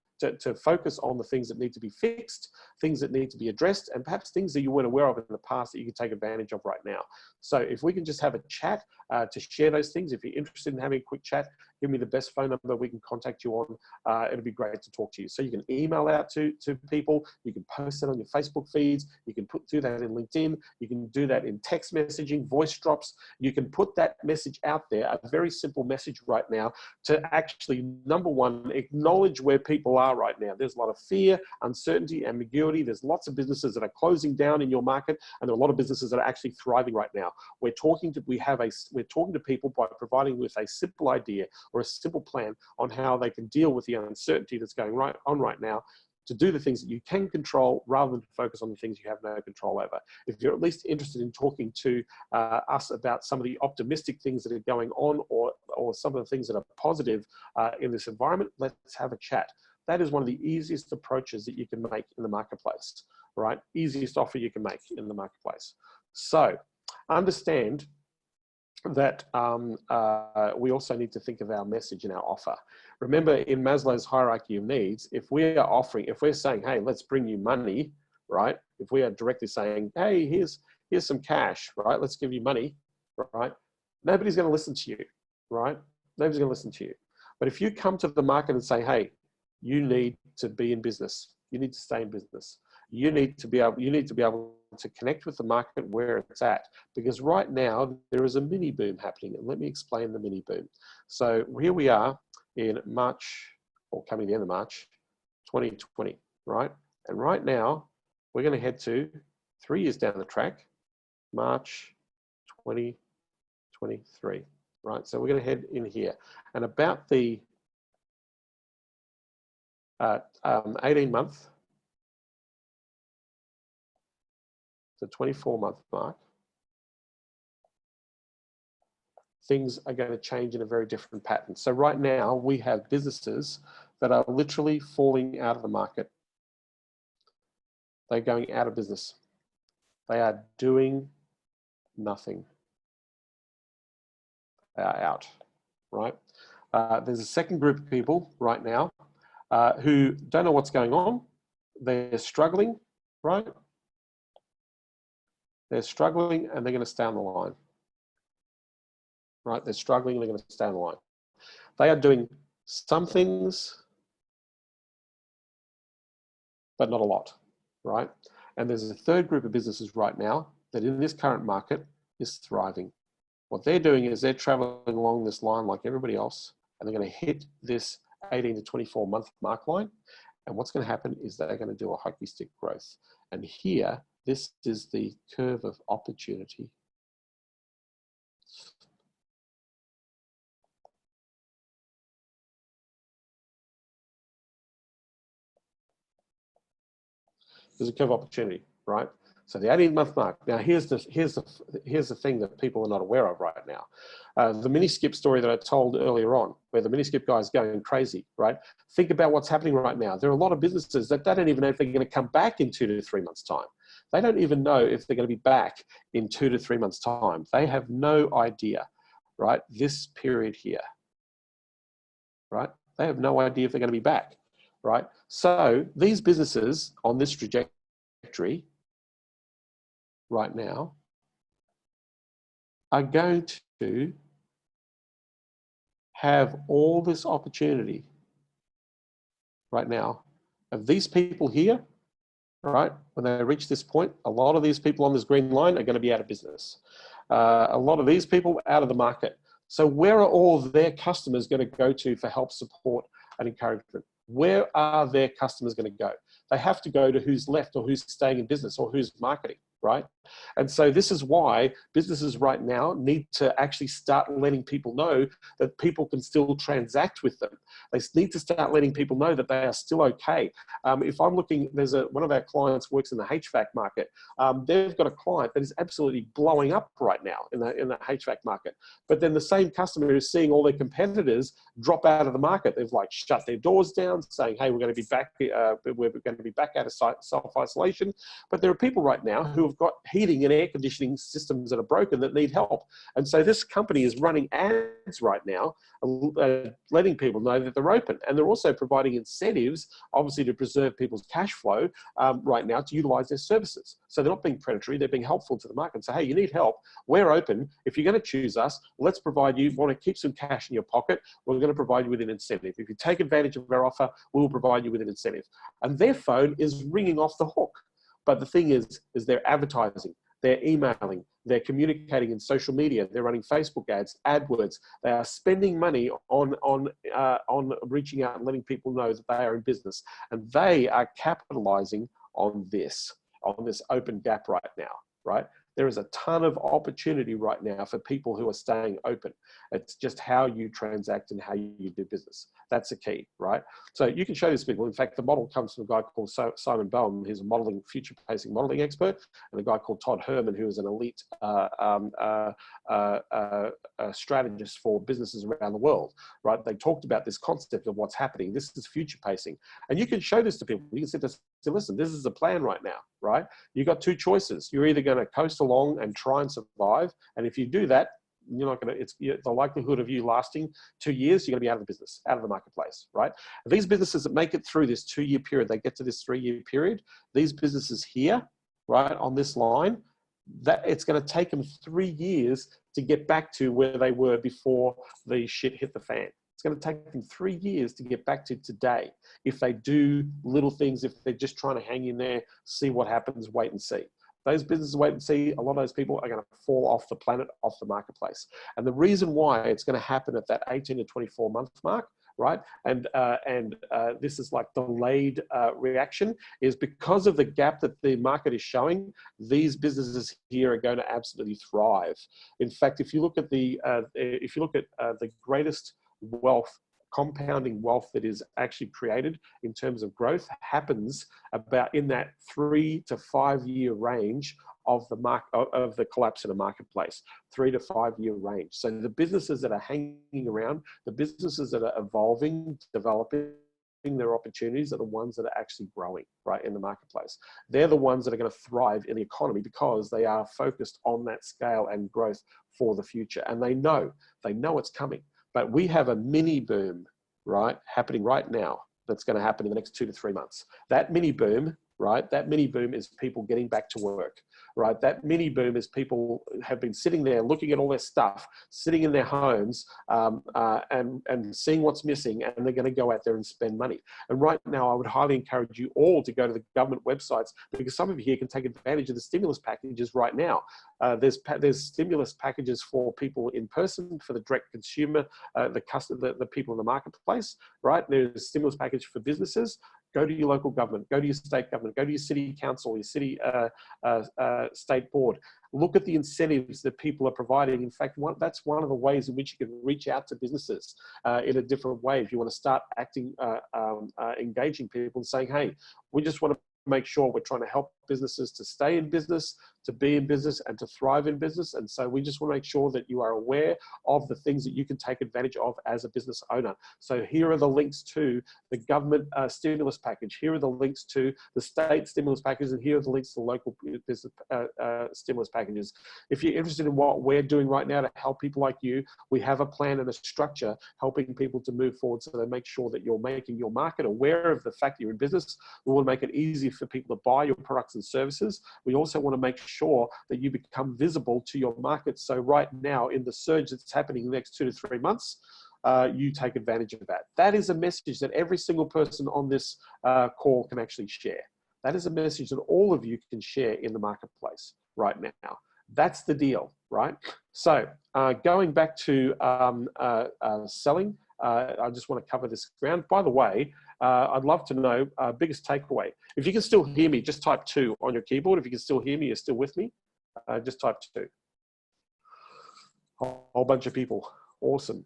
Speaker 1: focus on the things that need to be fixed, things that need to be addressed, and perhaps things that you weren't aware of in the past that you can take advantage of right now. So if we can just have a chat to share those things, if you're interested in having a quick chat, give me the best phone number we can contact you on. It'll be great to talk to you. So you can email out to people, you can post it on your Facebook feeds, you can do that in LinkedIn, you can do that in text messaging, voice drops. You can put that message out there, a very simple message right now, to actually, number one, acknowledge where people are right now. There's a lot of fear, uncertainty, ambiguity. There's lots of businesses that are closing down in your market, and there are a lot of businesses that are actually thriving right now. We're talking to people by providing with a simple idea or a simple plan on how they can deal with the uncertainty that's going on right now, to do the things that you can control rather than focus on the things you have no control over. If you're at least interested in talking to us about some of the optimistic things that are going on, or some of the things that are positive in this environment, let's have a chat. That is one of the easiest approaches that you can make in the marketplace, right? Easiest offer you can make in the marketplace. So understand that we also need to think of our message and our offer. Remember, in Maslow's hierarchy of needs, if we're saying, hey, let's bring you money, right? If we are directly saying, hey, here's some cash, right? Let's give you money, right? Nobody's going to listen to you, right? Nobody's going to listen to you. But if you come to the market and say, hey, you need to be in business, you need to stay in business, you need to be able to connect with the market where it's at, because right now there is a mini boom happening. And let me explain the mini boom. So here we are in March, or coming the end of March 2020, right? And right now we're going to head to 3 years down the track, March 2023, right? So we're going to head in here, and about the 18-month the 24-month mark, things are going to change in a very different pattern. So right now we have businesses that are literally falling out of the market. They're going out of business. They are doing nothing. They are out, right? There's a second group of people right now who don't know what's going on. They're struggling, right? They're struggling and they're going to stay on the line, right? They're struggling and they're going to stay on the line. They are doing some things, but not a lot, right? And there's a third group of businesses right now that in this current market is thriving. What they're doing is they're traveling along this line like everybody else, and they're going to hit this 18 to 24 month mark line. And what's going to happen is they're going to do a hockey stick growth. And here, this is the curve of opportunity. There's a curve of opportunity, right? So the 18-month mark. Now here's the thing that people are not aware of right now. The mini skip story that I told earlier on, where the mini skip guy is going crazy, right? Think about what's happening right now. There are a lot of businesses that don't even know if they're going to come back in 2 to 3 months' time. They don't even know if they're going to be back in 2 to 3 months' time. They have no idea, right? This period here, right? They have no idea if they're going to be back, right? So these businesses on this trajectory right now are going to have all this opportunity right now of these people here, right? When they reach this point, a lot of these people on this green line are going to be out of business. A lot of these people out of the market. So where are all their customers going to go to for help, support, and encouragement? Where are their customers going to go? They have to go to who's left or who's staying in business or who's marketing, right? And so this is why businesses right now need to actually start letting people know that people can still transact with them. They need to start letting people know that they are still okay. If I'm looking, there's one of our clients works in the HVAC market. They've got a client that is absolutely blowing up right now in the HVAC market. But then the same customer is seeing all their competitors drop out of the market. They've like shut their doors down, saying, "Hey, we're going to be back. We're going to be back out of self-isolation." But there are people right now who have got heating and air conditioning systems that are broken that need help. And so this company is running ads right now, letting people know that they're open. And they're also providing incentives, obviously, to preserve people's cash flow right now to utilize their services. So they're not being predatory, they're being helpful to the market and say, "Hey, you need help, we're open. If you're going to choose us, let's provide you, want to keep some cash in your pocket, we're going to provide you with an incentive. If you take advantage of our offer, we'll provide you with an incentive." And their phone is ringing off the hook. But the thing is they're advertising, they're emailing, they're communicating in social media, they're running Facebook ads, AdWords. They are spending money on reaching out and letting people know that they are in business. And they are capitalizing on this open gap right now, right? There is a ton of opportunity right now for people who are staying open. It's just how you transact and how you do business. That's the key, right? So you can show this to people. In fact, the model comes from a guy called Simon Bowman. He's a future-pacing modeling expert, and a guy called Todd Herman, who is an elite strategist for businesses around the world, right? They talked about this concept of what's happening. This is future-pacing. And you can show this to people. You can say, listen, this is the plan right now, right? You've got two choices. You're either going to coast along and try and survive. And if you do that, you're not going to, the likelihood of you lasting 2 years, you're going to be out of the business, out of the marketplace, right? These businesses that make it through this 2-year period, they get to this 3-year period, these businesses here, right, on this line, that it's going to take them 3 years to get back to where they were before the shit hit the fan. It's going to take them 3 years to get back to today. If they do little things, if they're just trying to hang in there, see what happens, wait and see. Those businesses wait and see, a lot of those people are going to fall off the planet, off the marketplace. And the reason why it's going to happen at that 18 to 24 month mark, right? And this is like delayed reaction, is because of the gap that the market is showing. These businesses here are going to absolutely thrive. In fact, if you look at the greatest wealth, compounding wealth that is actually created in terms of growth happens about in that 3 to 5 year range of the collapse in a marketplace, 3 to 5 year range. So the businesses that are hanging around, the businesses that are evolving, developing their opportunities are the ones that are actually growing, right, in the marketplace. They're the ones that are going to thrive in the economy because they are focused on that scale and growth for the future. And they know it's coming. But we have a mini boom, right, happening right now that's going to happen in the next 2 to 3 months. That mini boom, right, that mini boom is people getting back to work, right? That mini boom is people have been sitting there looking at all their stuff, sitting in their homes and seeing what's missing, and they're going to go out there and spend money. And right now, I would highly encourage you all to go to the government websites, because some of you here can take advantage of the stimulus packages right now. There's stimulus packages for people in person, for the direct consumer, the people in the marketplace, right? There's a stimulus package for businesses. Go to your local government, go to your state government, go to your city council, your city state board. Look at the incentives that people are providing. In fact, that's one of the ways in which you can reach out to businesses in a different way. If you want to start engaging people and saying, hey, we just want to make sure we're trying to help businesses to stay in business, to be in business, and to thrive in business. And so we just want to make sure that you are aware of the things that you can take advantage of as a business owner. So here are the links to the government stimulus package. Here are the links to the state stimulus packages, and here are the links to local business stimulus packages. If you're interested in what we're doing right now to help people like you, we have a plan and a structure helping people to move forward so they make sure that you're making your market aware of the fact that you're in business. We want to make it easy for people to buy your products and services. We also want to make sure that you become visible to your market. So right now, in the surge that's happening in the next 2 to 3 months, you take advantage of that. That is a message that every single person on this call can actually share. That is a message that all of you can share in the marketplace right now. That's the deal, right? So going back to selling, I just want to cover this ground. By the way, I'd love to know biggest takeaway. If you can still hear me, just type 2 on your keyboard. If you can still hear me, you're still with me, just type 2. A whole bunch of people. Awesome.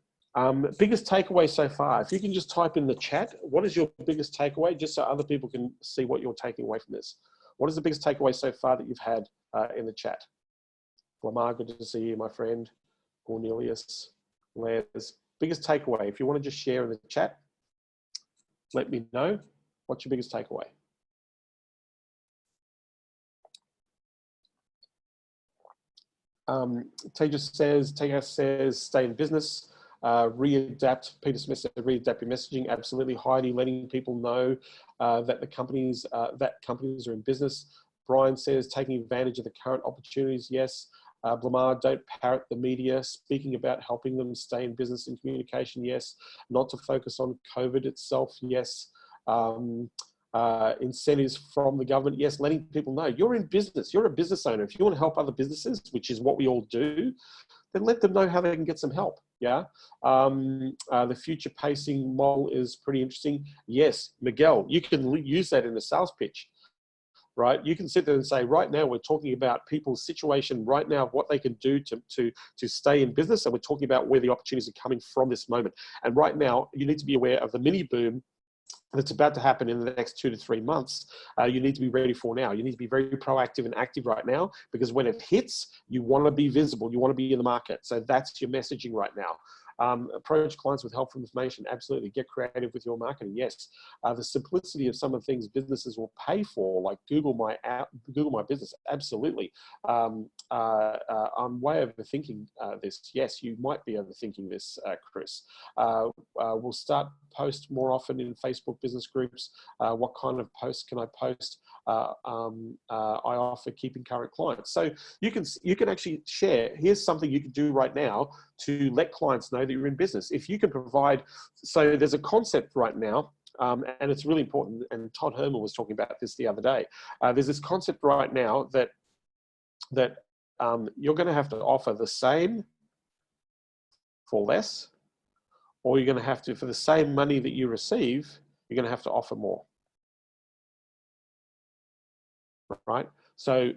Speaker 1: Biggest takeaway so far. If you can just type in the chat, what is your biggest takeaway, just so other people can see what you're taking away from this. What is the biggest takeaway so far that you've had in the chat? Lamar, good to see you, my friend. Cornelius, Les. Biggest takeaway. If you want to just share in the chat, let me know. What's your biggest takeaway? Tejas says, stay in business. Readapt. Peter Smith said, readapt your messaging. Absolutely. Heidi, letting people know that the companies are in business. Brian says, taking advantage of the current opportunities. Yes. Blamar, don't parrot the media. Speaking about helping them stay in business and communication. Yes. Not to focus on COVID itself. Yes. Incentives from the government. Yes. Letting people know you're in business. You're a business owner. If you want to help other businesses, which is what we all do, then let them know how they can get some help. Yeah. The future pacing model is pretty interesting. Yes. Miguel, you can use that in a sales pitch. Right, you can sit there and say, right now we're talking about people's situation right now, what they can do to stay in business, and we're talking about where the opportunities are coming from this moment. And right now, you need to be aware of the mini boom that's about to happen in the next 2 to 3 months. You need to be ready for now. You need to be very proactive and active right now, because when it hits, you want to be visible. You want to be in the market. So that's your messaging right now. Approach clients with helpful information. Absolutely. Get creative with your marketing. Yes. The simplicity of some of the things businesses will pay for, like Google My Business. Absolutely. I'm way overthinking this. Yes, you might be overthinking this, Chris. We'll start post more often in Facebook business groups. What kind of posts can I post? I offer keeping current clients. So you can actually share. Here's something you can do right now to let clients know that you're in business. If you can provide, so there's a concept right now, and it's really important, and Todd Herman was talking about this the other day. There's this concept right now that you're going to have to offer the same for less, or you're going to have to, for the same money that you receive, you're going to have to offer more. Right? So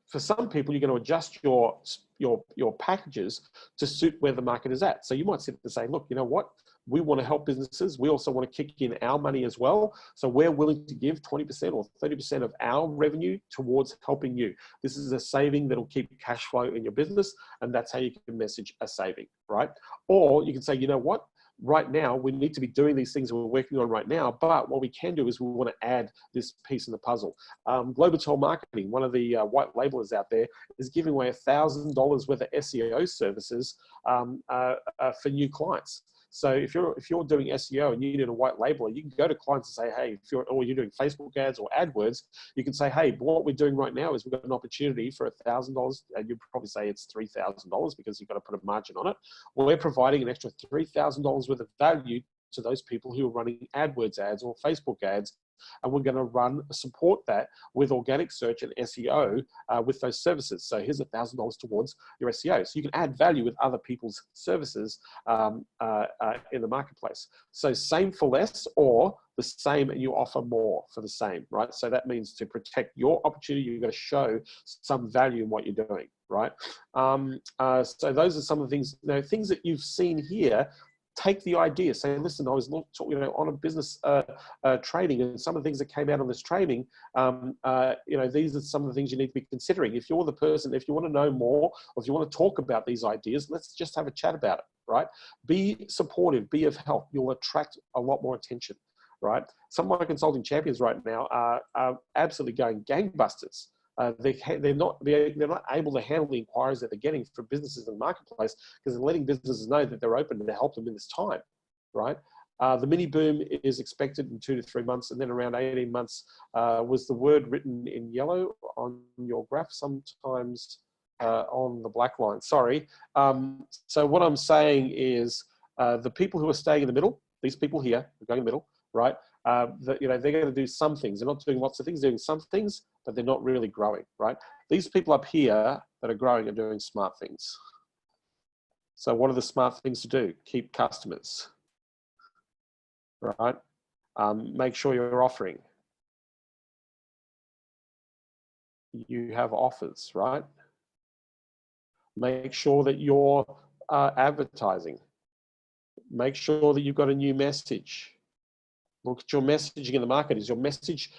Speaker 1: for some people, you're going to adjust your packages to suit where the market is at. So you might sit and say, look, you know what? We want to help businesses. We also want to kick in our money as well. So we're willing to give 20% or 30% of our revenue towards helping you. This is a saving that'll keep cash flow in your business. And that's how you can message a saving, right? Or you can say, you know what? Right now, we need to be doing these things we're working on right now, but what we can do is we want to add this piece in the puzzle. Globatel Marketing, one of the white labelers out there, is giving away $1,000 worth of SEO services for new clients. So if you're doing SEO and you need a white labeler, you can go to clients and say, hey, you're doing Facebook ads or AdWords, you can say, hey, what we're doing right now is we've got an opportunity for $1,000. And you'd probably say it's $3,000 because you've got to put a margin on it. Well, we're providing an extra $3,000 worth of value to those people who are running AdWords ads or Facebook ads. And we're going to support that with organic search and SEO with those services. So here's $1,000 towards your SEO. So you can add value with other people's services in the marketplace. So same for less, or the same and you offer more for the same, right? So that means to protect your opportunity, you've got to show some value in what you're doing, right? So those are some of the things, things that you've seen here. Take the idea, say, listen, I was on a business training, and some of the things that came out on this training, these are some of the things you need to be considering. If you're the person, if you want to know more, or if you want to talk about these ideas, let's just have a chat about it, right? Be supportive, be of help. You'll attract a lot more attention, right? Some of my consulting champions right now are absolutely going gangbusters. They're not able to handle the inquiries that they're getting from businesses in the marketplace, because they're letting businesses know that they're open to help them in this time, right? The mini boom is expected in 2 to 3 months, and then around 18 months was the word written in yellow on your graph, sometimes on the black line. Sorry. So what I'm saying is the people who are staying in the middle, these people here are going in the middle, right? You know, they're going to do some things. They're not doing lots of things, they're doing some things, but they're not really growing, right? These people up here that are growing are doing smart things. So what are the smart things to do? Keep customers, right? Make sure you're offering. You have offers, right? Make sure that you're advertising. Make sure that you've got a new message. Look at your messaging in the market. Is your message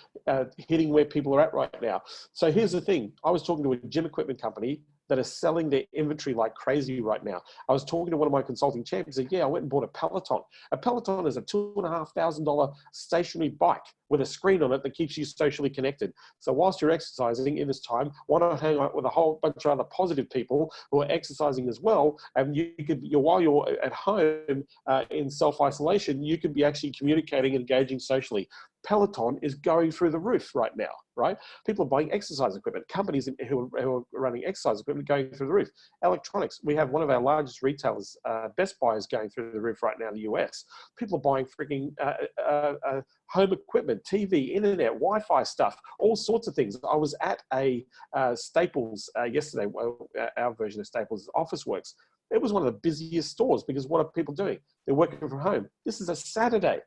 Speaker 1: hitting where people are at right now? So here's the thing. I was talking to a gym equipment company that are selling their inventory like crazy right now. I was talking to one of my consulting champions. Said, yeah, I went and bought a Peloton. A Peloton is a $2,500 stationary bike with a screen on it that keeps you socially connected. So whilst you're exercising in this time, why not hang out with a whole bunch of other positive people who are exercising as well? And while you're at home in self-isolation, you could be actually communicating and engaging socially. Peloton is going through the roof right now, right? People are buying exercise equipment. Companies who are running exercise equipment going through the roof. Electronics, we have one of our largest retailers, Best Buy, is going through the roof right now in the US. People are buying freaking home equipment, TV, internet, Wi-Fi stuff, all sorts of things. I was at a Staples yesterday, our version of Staples is Officeworks. It was one of the busiest stores because what are people doing? They're working from home. This is a Saturday,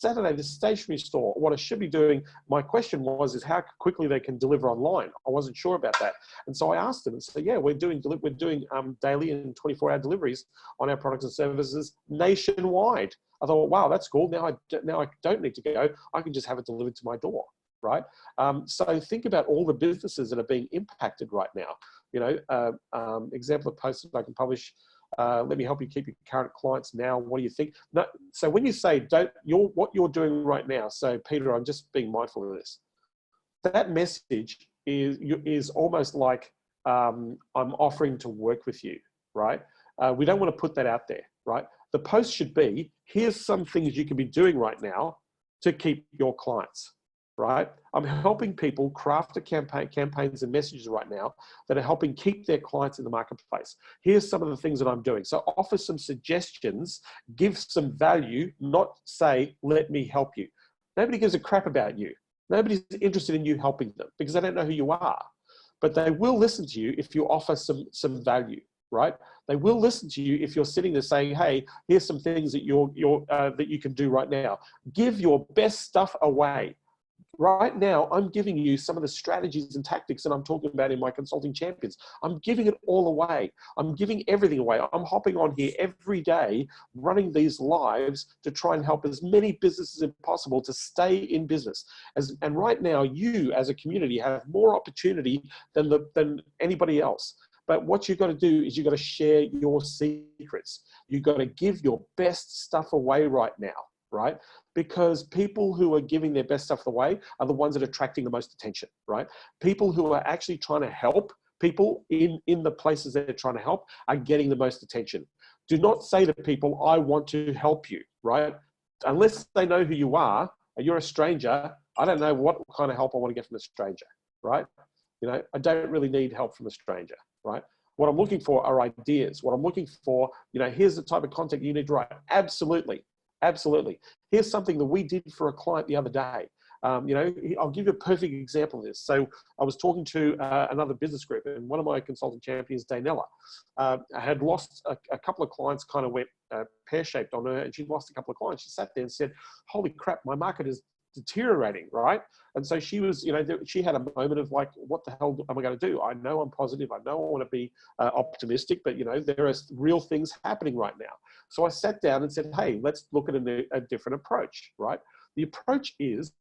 Speaker 1: the stationery store. What I should be doing, my question was, is how quickly they can deliver online. I wasn't sure about that. And so I asked them and said, yeah, we're doing daily and 24-hour deliveries on our products and services nationwide. I thought, wow, that's cool. Now I don't need to go. I can just have it delivered to my door, right? So think about all the businesses that are being impacted right now. You know, example of posts that I can publish. Let me help you keep your current clients now. What do you think? No, so when you say what you're doing right now, so Peter, I'm just being mindful of this. That message is almost like I'm offering to work with you, right? We don't want to put that out there, right? The post should be, here's some things you can be doing right now to keep your clients, right? I'm helping people craft campaigns and messages right now that are helping keep their clients in the marketplace. Here's some of the things that I'm doing. So offer some suggestions, give some value, not say, let me help you. Nobody gives a crap about you. Nobody's interested in you helping them because they don't know who you are. But they will listen to you if you offer some value, right? They will listen to you if you're sitting there saying, hey, here's some things that that you can do right now. Give your best stuff away. Right now, I'm giving you some of the strategies and tactics that I'm talking about in my Consulting Champions. I'm giving it all away. I'm giving everything away. I'm hopping on here every day, running these lives to try and help as many businesses as possible to stay in business. And right now, you as a community have more opportunity than anybody else. But what you've got to do is you've got to share your secrets. You've got to give your best stuff away right now, right? Because people who are giving their best stuff away are the ones that are attracting the most attention, right? People who are actually trying to help people in the places they're trying to help are getting the most attention. Do not say to people, I want to help you, right? Unless they know who you are, and you're a stranger, I don't know what kind of help I want to get from a stranger, right? You know, I don't really need help from a stranger, right? What I'm looking for are ideas. What I'm looking for, you know, here's the type of content you need to write. Absolutely. Absolutely. Here's something that we did for a client the other day. You know, I'll give you a perfect example of this. So I was talking to another business group, and one of my consulting champions, Danella, had lost a couple of clients, kind of went pear-shaped on her, and she lost a couple of clients. She sat there and said, holy crap, my market is deteriorating, right? And so she was, you know, she had a moment of like, what the hell am I going to do? I know I'm positive. I know I want to be optimistic, but you know, there are real things happening right now. So I sat down and said, hey, let's look at a different approach, right? The approach is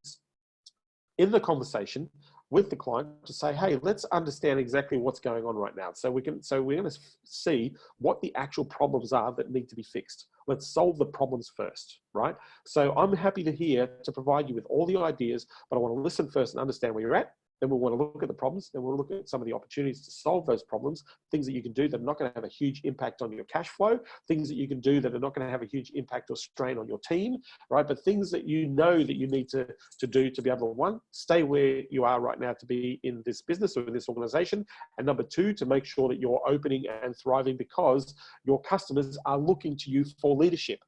Speaker 1: in the conversation with the client to say, hey, let's understand exactly what's going on right now. So we're going to see what the actual problems are that need to be fixed. Let's solve the problems first, right? So I'm happy to provide you with all the ideas, but I want to listen first and understand where you're at. Then we want to look at the problems. Then we'll look at some of the opportunities to solve those problems, things that you can do that are not going to have a huge impact on your cash flow, things that you can do that are not going to have a huge impact or strain on your team, right? But things that you know that you need to do to be able to, one, stay where you are right now to be in this business or in this organization. And number two, to make sure that you're opening and thriving because your customers are looking to you for leadership.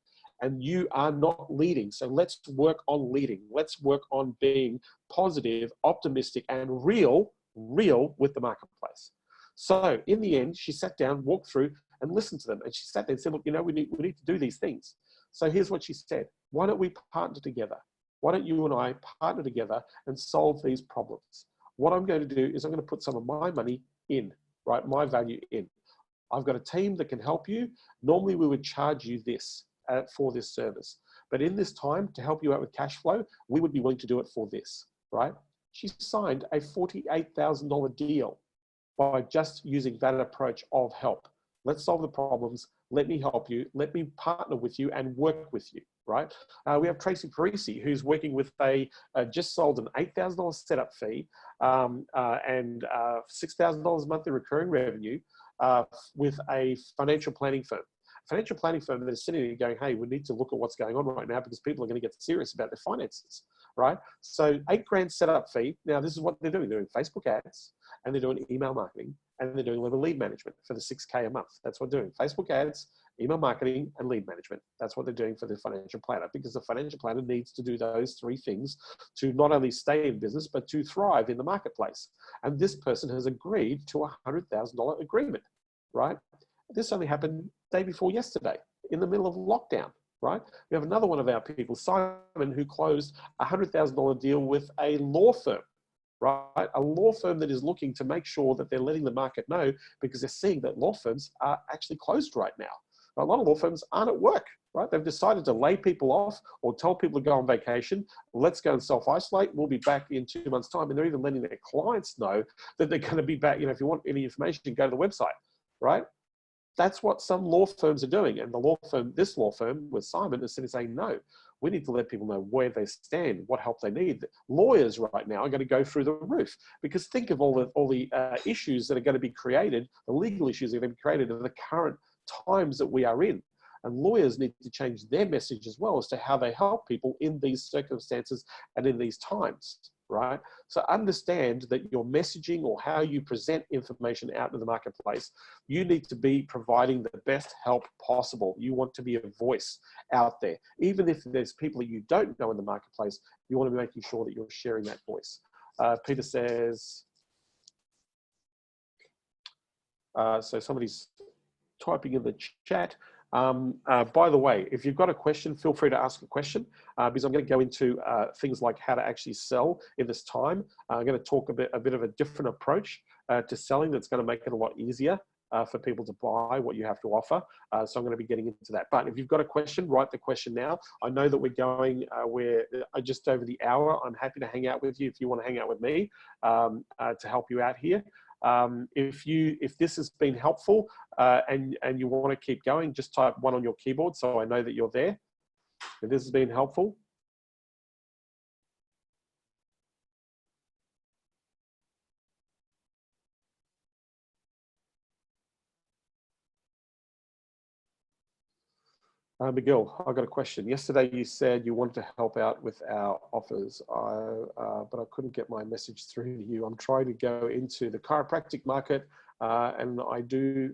Speaker 1: And you are not leading. So let's work on leading. Let's work on being positive, optimistic, and real with the marketplace. So in the end, she sat down, walked through, and listened to them. And she sat there and said, look, you know, we need to do these things. So here's what she said. Why don't we partner together? Why don't you and I partner together and solve these problems? What I'm going to do is I'm going to put some of my money in, right? My value in. I've got a team that can help you. Normally we would charge you this for this service. But in this time, to help you out with cash flow, we would be willing to do it for this, right? She signed a $48,000 deal by just using that approach of help. Let's solve the problems. Let me help you. Let me partner with you and work with you, right? We have Tracy Parisi, who's working with just sold an $8,000 setup fee and $6,000 monthly recurring revenue with a financial planning firm. Financial planning firm that is sitting there going, hey, we need to look at what's going on right now because people are going to get serious about their finances, right? So $8,000 setup fee. Now, this is what they're doing. They're doing Facebook ads and they're doing email marketing and they're doing lead management for the $6K a month. That's what they're doing. Facebook ads, email marketing, and lead management. That's what they're doing for the financial planner because the financial planner needs to do those three things to not only stay in business, but to thrive in the marketplace. And this person has agreed to a $100,000 agreement, right? This only happened day before yesterday in the middle of lockdown, right? We have another one of our people, Simon, who closed a $100,000 deal with a law firm, right? A law firm that is looking to make sure that they're letting the market know because they're seeing that law firms are actually closed right now. A lot of law firms aren't at work, right? They've decided to lay people off or tell people to go on vacation. Let's go and self-isolate. We'll be back in 2 months' time. And they're even letting their clients know that they're going to be back. You know, if you want any information, go to the website, right? That's what some law firms are doing. And the law firm, this law firm with Simon is sitting saying, no, we need to let people know where they stand, what help they need. Lawyers right now are going to go through the roof because think of all the issues that are going to be created, the legal issues that are going to be created in the current times that we are in. And lawyers need to change their message as well as to how they help people in these circumstances and in these times, right? So understand that your messaging or how you present information out in the marketplace, you need to be providing the best help possible. You want to be a voice out there. Even if there's people that you don't know in the marketplace, you want to be making sure that you're sharing that voice. Peter says, so somebody's typing in the chat. By the way, if you've got a question, feel free to ask a question because I'm going to go into things like how to actually sell in this time. I'm going to talk a bit of a different approach to selling that's going to make it a lot easier for people to buy what you have to offer. So I'm going to be getting into that. But if you've got a question, write the question now. I know that we're just over the hour. I'm happy to hang out with you if you want to hang out with me to help you out here. If this has been helpful and you want to keep going, just type 1 on your keyboard so I know that you're there. If this has been helpful. Miguel, I got a question. Yesterday you said you wanted to help out with our offers, but I couldn't get my message through to you. I'm trying to go into the chiropractic market and I do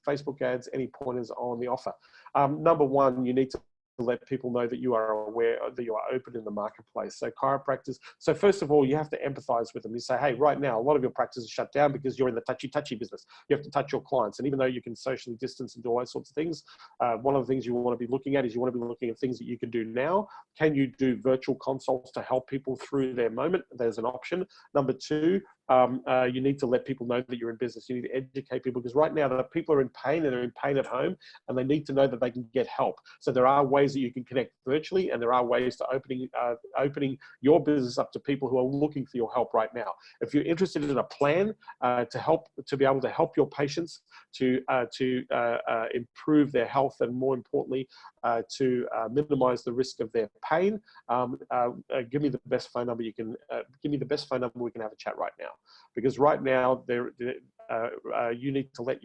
Speaker 1: Facebook ads. Any pointers on the offer? Number one, you need to let people know that you are aware that you are open in the marketplace. So chiropractors, so first of all, you have to empathize with them. You say, hey, right now, a lot of your practice is shut down because you're in the touchy business. You have to touch your clients. And even though you can socially distance and do all those sorts of things, one of the things you want to be looking at is you want to be looking at things that you can do now. Can you do virtual consults to help people through their moment? There's an option. Number two, you need to let people know that you're in business. You need to educate people, because right now the people are in pain, and they're in pain at home, and they need to know that they can get help. So there are ways that you can connect virtually, and there are ways to opening your business up to people who are looking for your help right now. If you're interested in a plan to be able to help your patients to improve their health, and more importantly, to minimize the risk of their pain, give me the best phone number you can. Give me the best phone number we can have a chat right now, because right now you need to let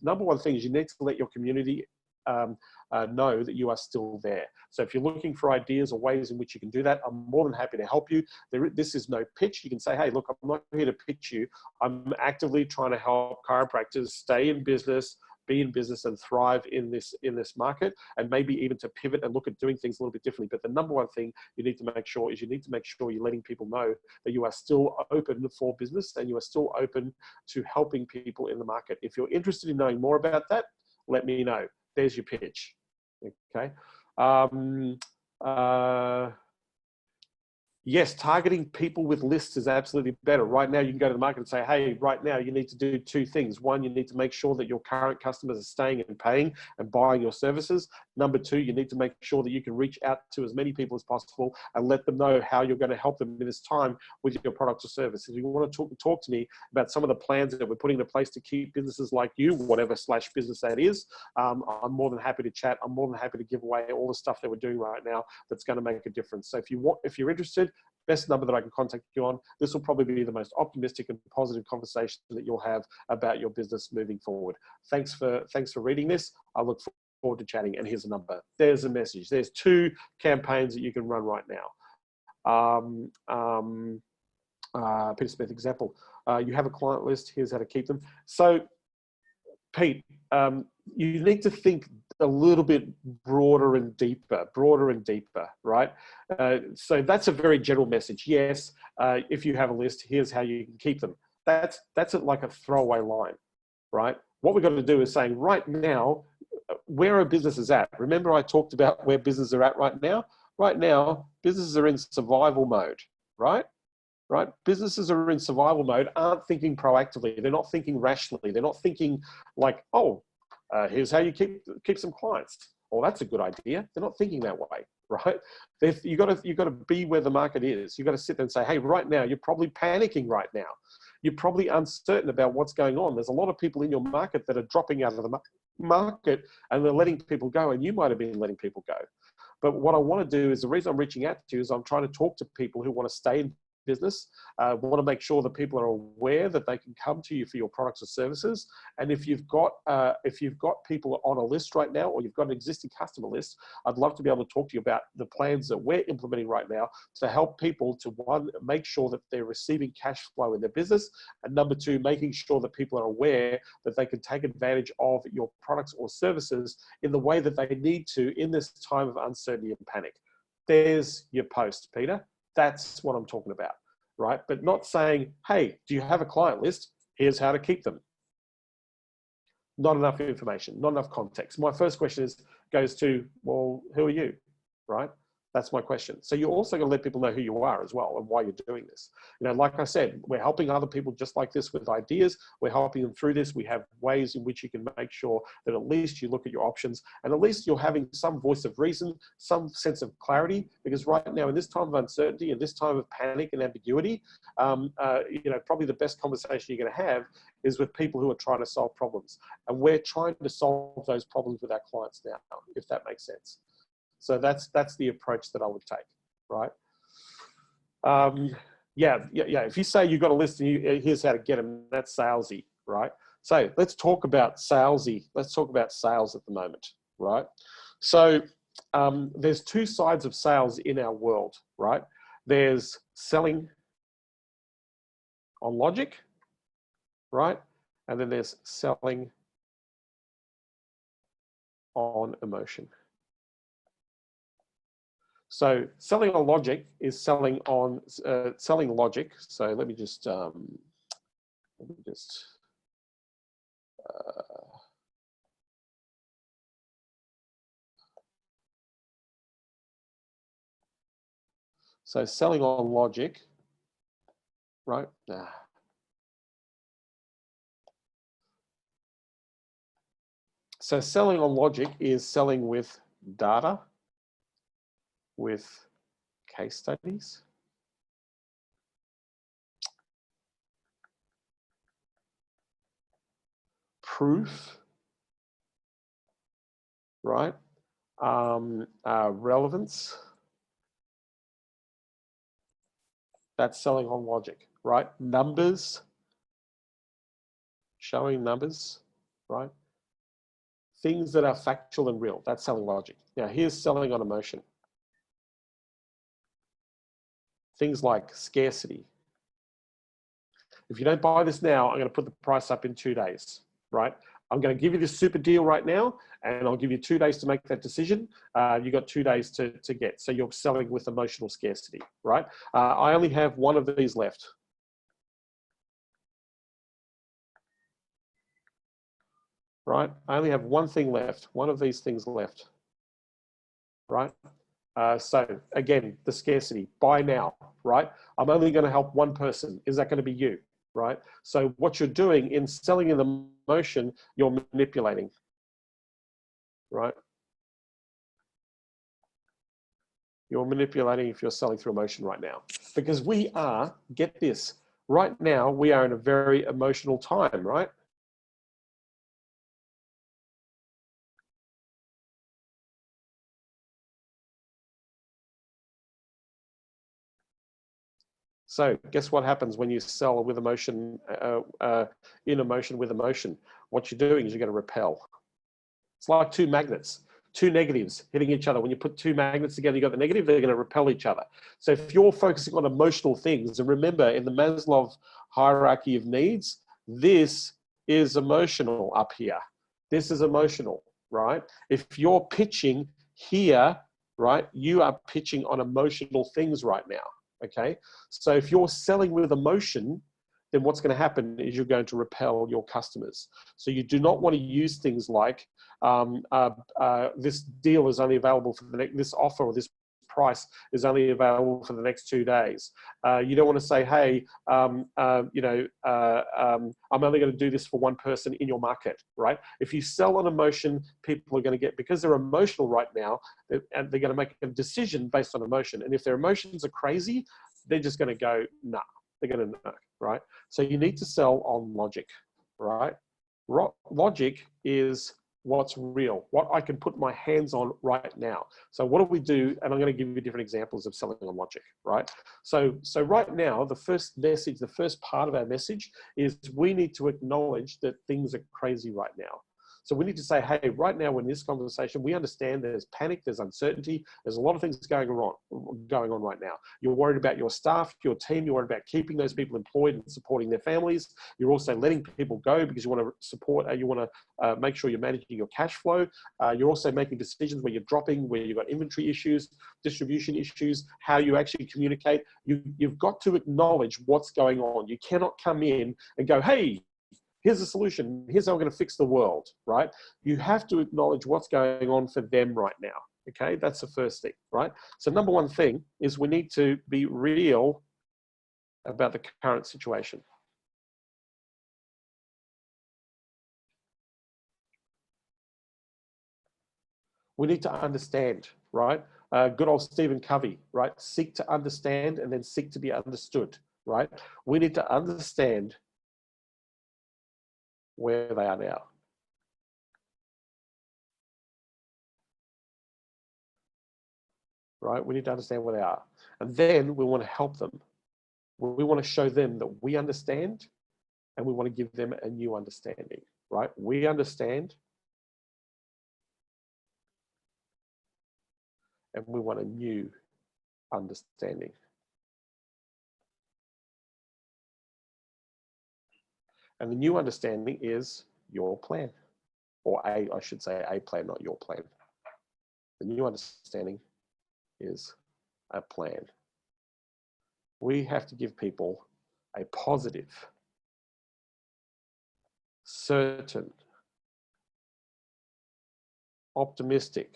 Speaker 1: number one thing is you need to let your community know that you are still there. So if you're looking for ideas or ways in which you can do that, I'm more than happy to help you. This is no pitch. You can say, hey, look, I'm not here to pitch you. I'm actively trying to help chiropractors stay in business, be in business, and thrive in this market, and maybe even to pivot and look at doing things a little bit differently. But the number one thing you need to make sure is you need to make sure you're letting people know that you are still open for business, and you are still open to helping people in the market. If you're interested in knowing more about that, let me know. There's your pitch. Okay. Yes, targeting people with lists is absolutely better. Right now, you can go to the market and say, hey, right now you need to do two things. One, you need to make sure that your current customers are staying and paying and buying your services. Number two, you need to make sure that you can reach out to as many people as possible and let them know how you're going to help them in this time with your products or services. If you want to talk to me about some of the plans that we're putting into place to keep businesses like you, whatever / business that is, I'm more than happy to chat. I'm more than happy to give away all the stuff that we're doing right now that's going to make a difference. So if you're interested, best number that I can contact you on. This will probably be the most optimistic and positive conversation that you'll have about your business moving forward. Thanks for reading this. I look forward to chatting. And here's a number. There's a message. There's 2 campaigns that you can run right now. Peter Smith example. You have a client list. Here's how to keep them. So, Pete, you need to think a little bit broader and deeper, right? So that's a very general message. Yes, if you have a list, here's how you can keep them. That's like a throwaway line, right? What we've got to do is saying right now, where are businesses at? Remember I talked about where businesses are at right now? Right now, businesses are in survival mode, right? Right? Businesses are in survival mode, aren't thinking proactively. They're not thinking rationally. They're not thinking like, oh, here's how you keep some clients. Oh, that's a good idea. They're not thinking that way, right? You've got to be where the market is. You've got to sit there and say, hey, right now, you're probably panicking right now. You're probably uncertain about what's going on. There's a lot of people in your market that are dropping out of the market, and they're letting people go, and you might have been letting people go. But what I want to do is, the reason I'm reaching out to you is I'm trying to talk to people who want to stay in business. Want to make sure that people are aware that they can come to you for your products or services. And if you've got people on a list right now, or you've got an existing customer list, I'd love to be able to talk to you about the plans that we're implementing right now to help people to, one, make sure that they're receiving cash flow in their business, and number two, making sure that people are aware that they can take advantage of your products or services in the way that they need to in this time of uncertainty and panic. There's your post, Peter. That's what I'm talking about, right? But not saying, hey, do you have a client list? Here's how to keep them. Not enough information, not enough context. My first question goes to, well, who are you, right? That's my question. So you're also going to let people know who you are as well and why you're doing this. You know, like I said, we're helping other people just like this with ideas. We're helping them through this. We have ways in which you can make sure that at least you look at your options, and at least you're having some voice of reason, some sense of clarity, because right now in this time of uncertainty and this time of panic and ambiguity, you know, probably the best conversation you're going to have is with people who are trying to solve problems. And we're trying to solve those problems with our clients now, if that makes sense. So that's the approach that I would take, right? Yeah. If you say you've got a list and here's how to get them, that's salesy, right? So let's talk about salesy. Let's talk about sales at the moment, right? So there's 2 sides of sales in our world, right? There's selling on logic, right? And then there's selling on emotion. So selling on logic is selling logic. So let me just so selling on logic, right? So selling on logic is selling with data, with case studies, proof, right? Relevance. That's selling on logic, right? Numbers, showing numbers, right? Things that are factual and real. That's selling logic. Now, here's selling on emotion. Things like scarcity. If you don't buy this now, I'm going to put the price up in 2 days, right? I'm going to give you this super deal right now, and I'll give you 2 days to make that decision. You got 2 days to get. So you're selling with emotional scarcity, right? I only have one of these left. Right? I only have one thing left, one of these things left, right? So again, the scarcity, buy now, right? I'm only going to help one person. Is that going to be you, right? So what you're doing in selling in the emotion, you're manipulating, right? You're manipulating if you're selling through emotion right now. Because we are, get this, right now we are in a very emotional time, right? So guess what happens when you sell with emotion, in emotion with emotion? What you're doing is you're going to repel. It's like two magnets, two negatives hitting each other. When you put two magnets together, you got the negative, they're going to repel each other. So if you're focusing on emotional things, and remember in the Maslow hierarchy of needs, this is emotional up here. This is emotional, right? If you're pitching here, right, you are pitching on emotional things right now. Okay, so if you're selling with emotion, then what's going to happen is you're going to repel your customers. So you do not want to use things like this deal is only available for the next, this offer or this price is only available for the next 2 days. You don't want to say, hey, I'm only going to do this for one person in your market, right? If you sell on emotion, people are going to get, because they're emotional right now, and they're going to make a decision based on emotion. And if their emotions are crazy, they're just going to go, nah, they're going to know, right? So you need to sell on logic, right? Logic is what's real, what I can put my hands on right now. So what do we do? And I'm going to give you different examples of selling on logic, right? So right now, the first message, the first part of our message is we need to acknowledge that things are crazy right now. So we need to say, hey, right now in this conversation, we understand there's panic, there's uncertainty, there's a lot of things going on right now. You're worried about your staff, your team, you're worried about keeping those people employed and supporting their families. You're also letting people go because you want to support, you want to make sure you're managing your cash flow. You're also making decisions where you're dropping, where you've got inventory issues, distribution issues, how you actually communicate. You've got to acknowledge what's going on. You cannot come in and go, hey, here's the solution. Here's how we're going to fix the world, right? You have to acknowledge what's going on for them right now. Okay, that's the first thing, right? So number one thing is we need to be real about the current situation. We need to understand, right? Good old Stephen Covey, right? Seek to understand and then seek to be understood, right? We need to understand where they are now. Right? We need to understand where they are. And then we want to help them. We want to show them that we understand, and we want to give them a new understanding, right? We understand, and we want a new understanding. And the new understanding is your plan, or I should say a plan, not your plan. The new understanding is a plan. We have to give people a positive, certain, optimistic,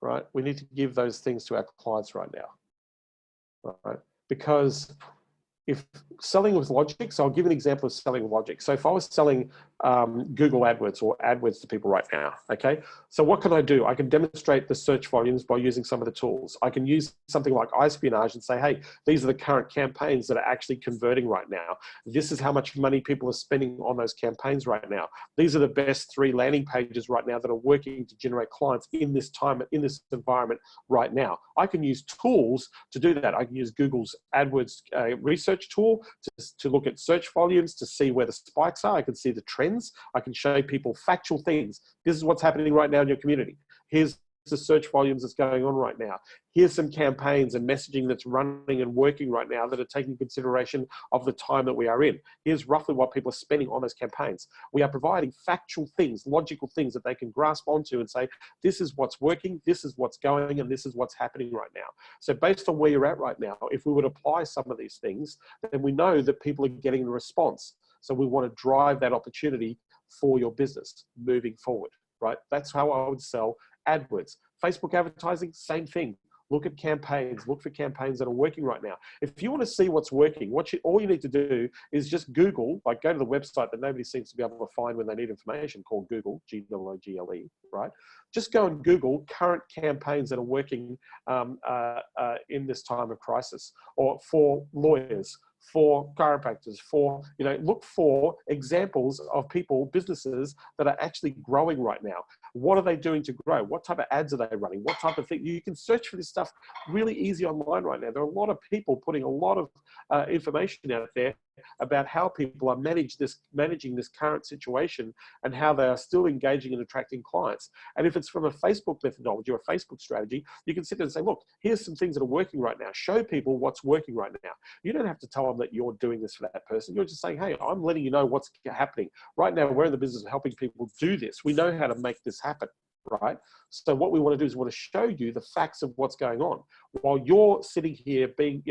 Speaker 1: right? We need to give those things to our clients right now, right? Because if selling with logic, so I'll give an example of selling with logic. So if I was selling Google AdWords or AdWords to people right now, okay? So what can I do? I can demonstrate the search volumes by using some of the tools. I can use something like iSpionage and say, hey, these are the current campaigns that are actually converting right now. This is how much money people are spending on those campaigns right now. These are the best 3 landing pages right now that are working to generate clients in this time, in this environment right now. I can use tools to do that. I can use Google's AdWords research tool to look at search volumes, to see where the spikes are. I can see the trends. I can show people factual things. This is what's happening right now in your community. Here's the search volumes that's going on right now. Here's some campaigns and messaging that's running and working right now that are taking consideration of the time that we are in. Here's roughly what people are spending on those campaigns. We are providing factual things, logical things that they can grasp onto and say, this is what's working, this is what's going, and this is what's happening right now. So based on where you're at right now, if we would apply some of these things, then we know that people are getting the response. So we want to drive that opportunity for your business moving forward, right? That's how I would sell AdWords. Facebook advertising, same thing. Look at campaigns, look for campaigns that are working right now. If you want to see what's working, all you need to do is just Google, like go to the website that nobody seems to be able to find when they need information, called Google, Google, right? Just go and Google current campaigns that are working in this time of crisis, or for lawyers, for chiropractors, for, look for examples of people, businesses that are actually growing right now. What are they doing to grow? What type of ads are they running? What type of thing? You can search for this stuff really easy online right now. There are a lot of people putting a lot of information out there about how people are managing this current situation and how they are still engaging and attracting clients. And if it's from a Facebook methodology or a Facebook strategy, you can sit there and say, look, here's some things that are working right now. Show people what's working right now. You don't have to tell them that you're doing this for that person. You're just saying, hey, I'm letting you know what's happening. Right now, we're in the business of helping people do this. We know how to make this happen. Right? So what we want to do is we want to show you the facts of what's going on. While you're sitting here being,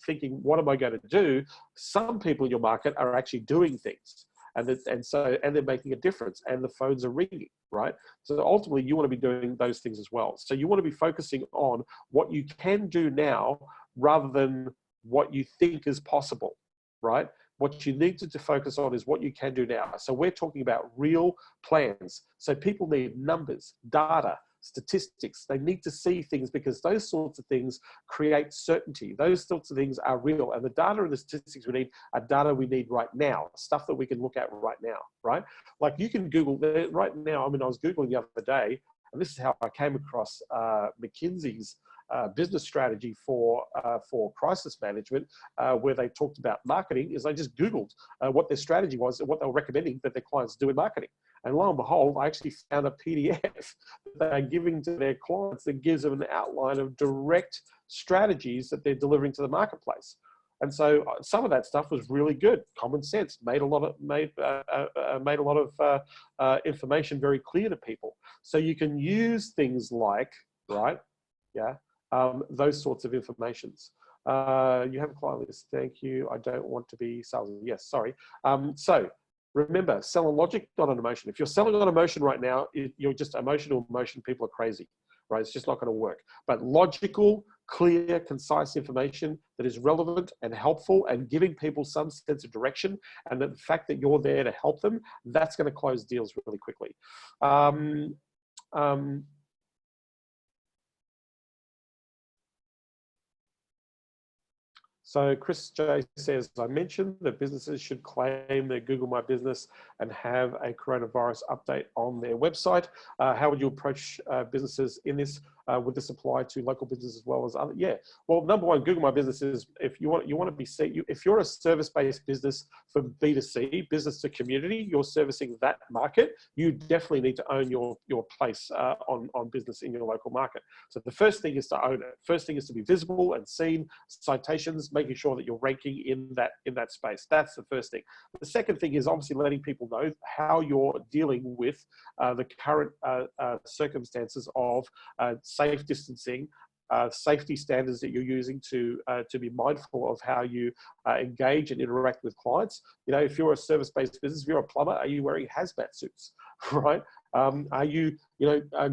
Speaker 1: thinking, what am I going to do? Some people in your market are actually doing things. And they're making a difference, and the phones are ringing, right? So ultimately you want to be doing those things as well. So you want to be focusing on what you can do now rather than what you think is possible, right? What you need to focus on is what you can do now. So we're talking about real plans. So people need numbers, data, statistics. They need to see things, because those sorts of things create certainty. Those sorts of things are real. And the data and the statistics we need are data we need right now, stuff that we can look at right now, right? Like you can Google right now. I mean, I was Googling the other day, and this is how I came across McKinsey's business strategy for crisis management, where they talked about marketing. Is I just Googled what their strategy was and what they were recommending that their clients do in marketing. And lo and behold, I actually found a PDF that they're giving to their clients that gives them an outline of direct strategies that they're delivering to the marketplace. And so some of that stuff was really good, common sense, made a lot of information very clear to people. So you can use things like, right, yeah, those sorts of informations. You have a client list. Thank you. I don't want to be salesy. Yes, sorry. So remember, sell on logic, not on emotion. If you're selling on emotion right now, you're just emotional. People are crazy, right? It's just not going to work. But logical, clear, concise information that is relevant and helpful and giving people some sense of direction, and the fact that you're there to help them, that's going to close deals really quickly. So Chris J says, I mentioned that businesses should claim their Google My Business and have a coronavirus update on their website. How would you approach businesses in this? Would this apply to local businesses as well as other? Yeah. Well, number one, Google My Business is, if you want to be if you're a service-based business for B2C, business to community, you're servicing that market, you definitely need to own your place on business in your local market. So the first thing is to own it. First thing is to be visible and seen, citations, making sure that you're ranking in that space. That's the first thing. The second thing is obviously letting people know how you're dealing with the current circumstances of safe distancing, safety standards that you're using to be mindful of how you engage and interact with clients. If you're a service-based business, if you're a plumber, are you wearing hazmat suits, right? Are you,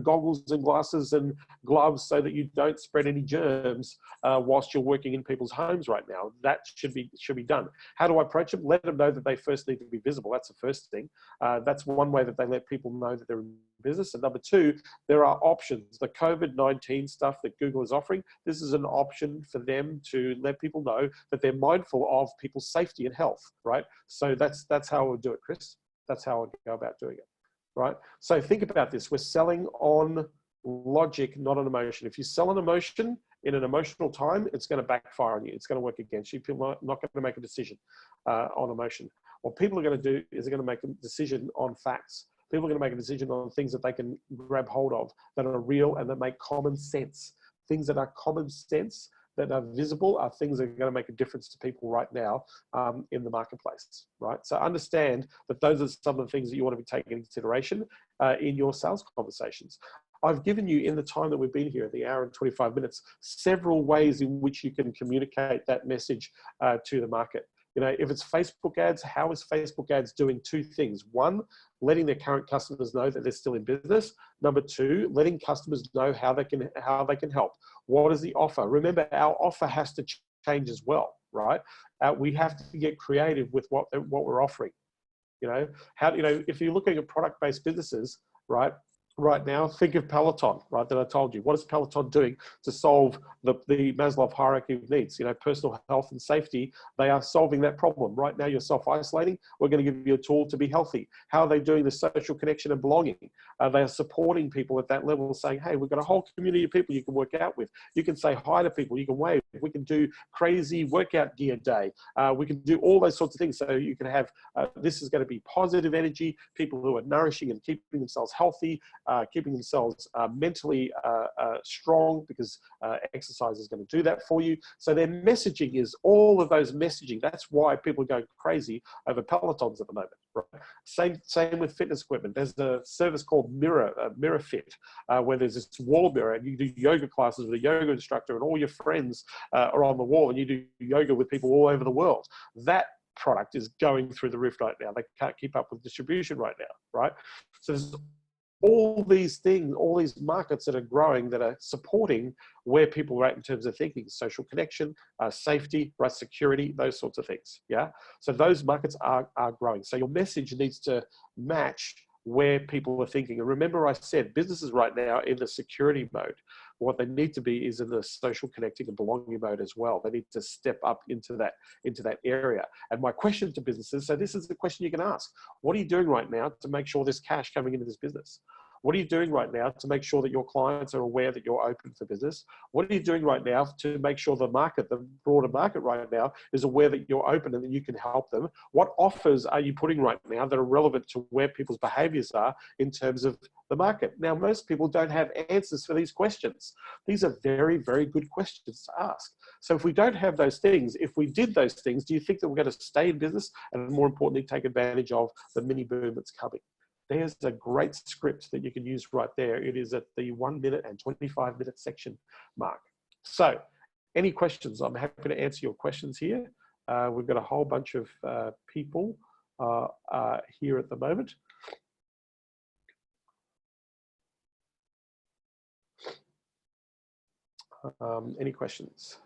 Speaker 1: goggles and glasses and gloves so that you don't spread any germs whilst you're working in people's homes right now? That should be done. How do I approach them? Let them know that they first need to be visible. That's the first thing. That's one way that they let people know that they're in business. And number two, there are options. The COVID-19 stuff that Google is offering, this is an option for them to let people know that they're mindful of people's safety and health, right? So that's how we'll do it, Chris. That's how I'll go about doing it, right? So think about this. We're selling on logic, not on emotion. If you sell an emotion in an emotional time, it's going to backfire on you. It's going to work against you. People are not going to make a decision on emotion. What people are going to do is they're going to make a decision on facts. People are going to make a decision on things that they can grab hold of, that are real and that make common sense. Things that are common sense, that are visible, are things that are going to make a difference to people right now in the marketplace, right? So understand that those are some of the things that you want to be taking into consideration in your sales conversations. I've given you, in the time that we've been here, the hour and 25 minutes, several ways in which you can communicate that message to the market. If it's Facebook ads, how is Facebook ads doing two things? One, letting their current customers know that they're still in business. Number two, letting customers know how they can help. What is the offer? Remember, our offer has to change as well, right? We have to get creative with what we're offering. If you're looking at product-based businesses, right? Right now, think of Peloton, right, that I told you. What is Peloton doing to solve the Maslow hierarchy of needs? Personal health and safety, they are solving that problem. Right now, you're self-isolating. We're going to give you a tool to be healthy. How are they doing the social connection and belonging? They are supporting people at that level, saying, hey, we've got a whole community of people you can work out with. You can say hi to people. You can wave. We can do crazy workout gear day. We can do all those sorts of things. So you can have, this is going to be positive energy, people who are nourishing and keeping themselves healthy, keeping themselves mentally strong, because exercise is going to do that for you. So their messaging is all of those messaging. That's why people are going crazy over Pelotons at the moment. Right? Same with fitness equipment. There's a service called Mirror Fit, where there's this wall mirror, and you do yoga classes with a yoga instructor, and all your friends are on the wall, and you do yoga with people all over the world. That product is going through the roof right now. They can't keep up with distribution right now, right? So there's all these things, all these markets that are growing, that are supporting where people are at in terms of thinking, social connection, safety, right, security, those sorts of things. Yeah. So those markets are growing. So your message needs to match where people are thinking. And remember, I said businesses right now in the security mode. What they need to be is in the social connecting and belonging mode as well. They need to step up into that area. And my question to businesses, so this is the question you can ask. What are you doing right now to make sure there's cash coming into this business? What are you doing right now to make sure that your clients are aware that you're open for business? What are you doing right now to make sure the market, the broader market right now, is aware that you're open and that you can help them? What offers are you putting right now that are relevant to where people's behaviors are in terms of the market? Now, most people don't have answers for these questions. These are very, very good questions to ask. So if we don't have those things, if we did those things, do you think that we're going to stay in business and, more importantly, take advantage of the mini boom that's coming? There's a great script that you can use right there. It is at the 1 minute and 25 minute section mark. So any questions? I'm happy to answer your questions here. We've got a whole bunch of people here at the moment. Any questions?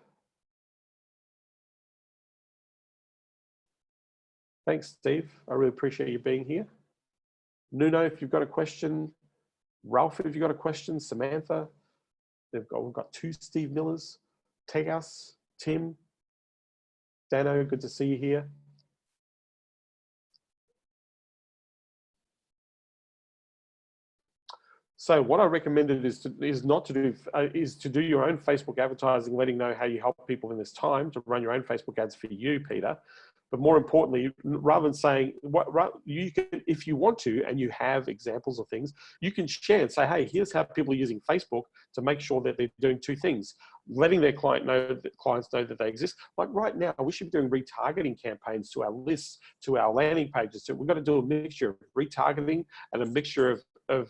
Speaker 1: Thanks, Steve. I really appreciate you being here. Nuno, if you've got a question. Ralph, if you've got a question. Samantha. We've got two Steve Millers. Tegas, Tim. Dano, good to see you here. So what I recommended is to do your own Facebook advertising, letting know how you help people in this time, to run your own Facebook ads for you, Peter. But more importantly, rather than saying you can, if you want to, and you have examples of things, you can share and say, hey, here's how people are using Facebook to make sure that they're doing two things: letting their clients know that they exist. Like right now, we should be doing retargeting campaigns to our lists, to our landing pages. So we've got to do a mixture of retargeting and a mixture of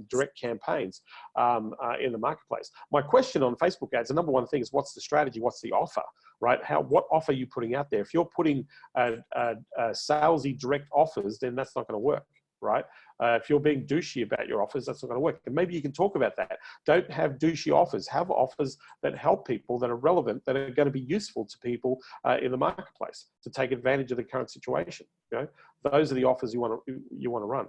Speaker 1: direct campaigns in the marketplace. My question on Facebook ads, the number one thing is, what's the strategy? What's the offer? Right? What offer are you putting out there? If you're putting salesy direct offers, then that's not going to work. Right? If you're being douchey about your offers, that's not going to work. And maybe you can talk about that. Don't have douchey offers. Have offers that help people, that are relevant, that are going to be useful to people in the marketplace to take advantage of the current situation. You know, those are the offers you want to run.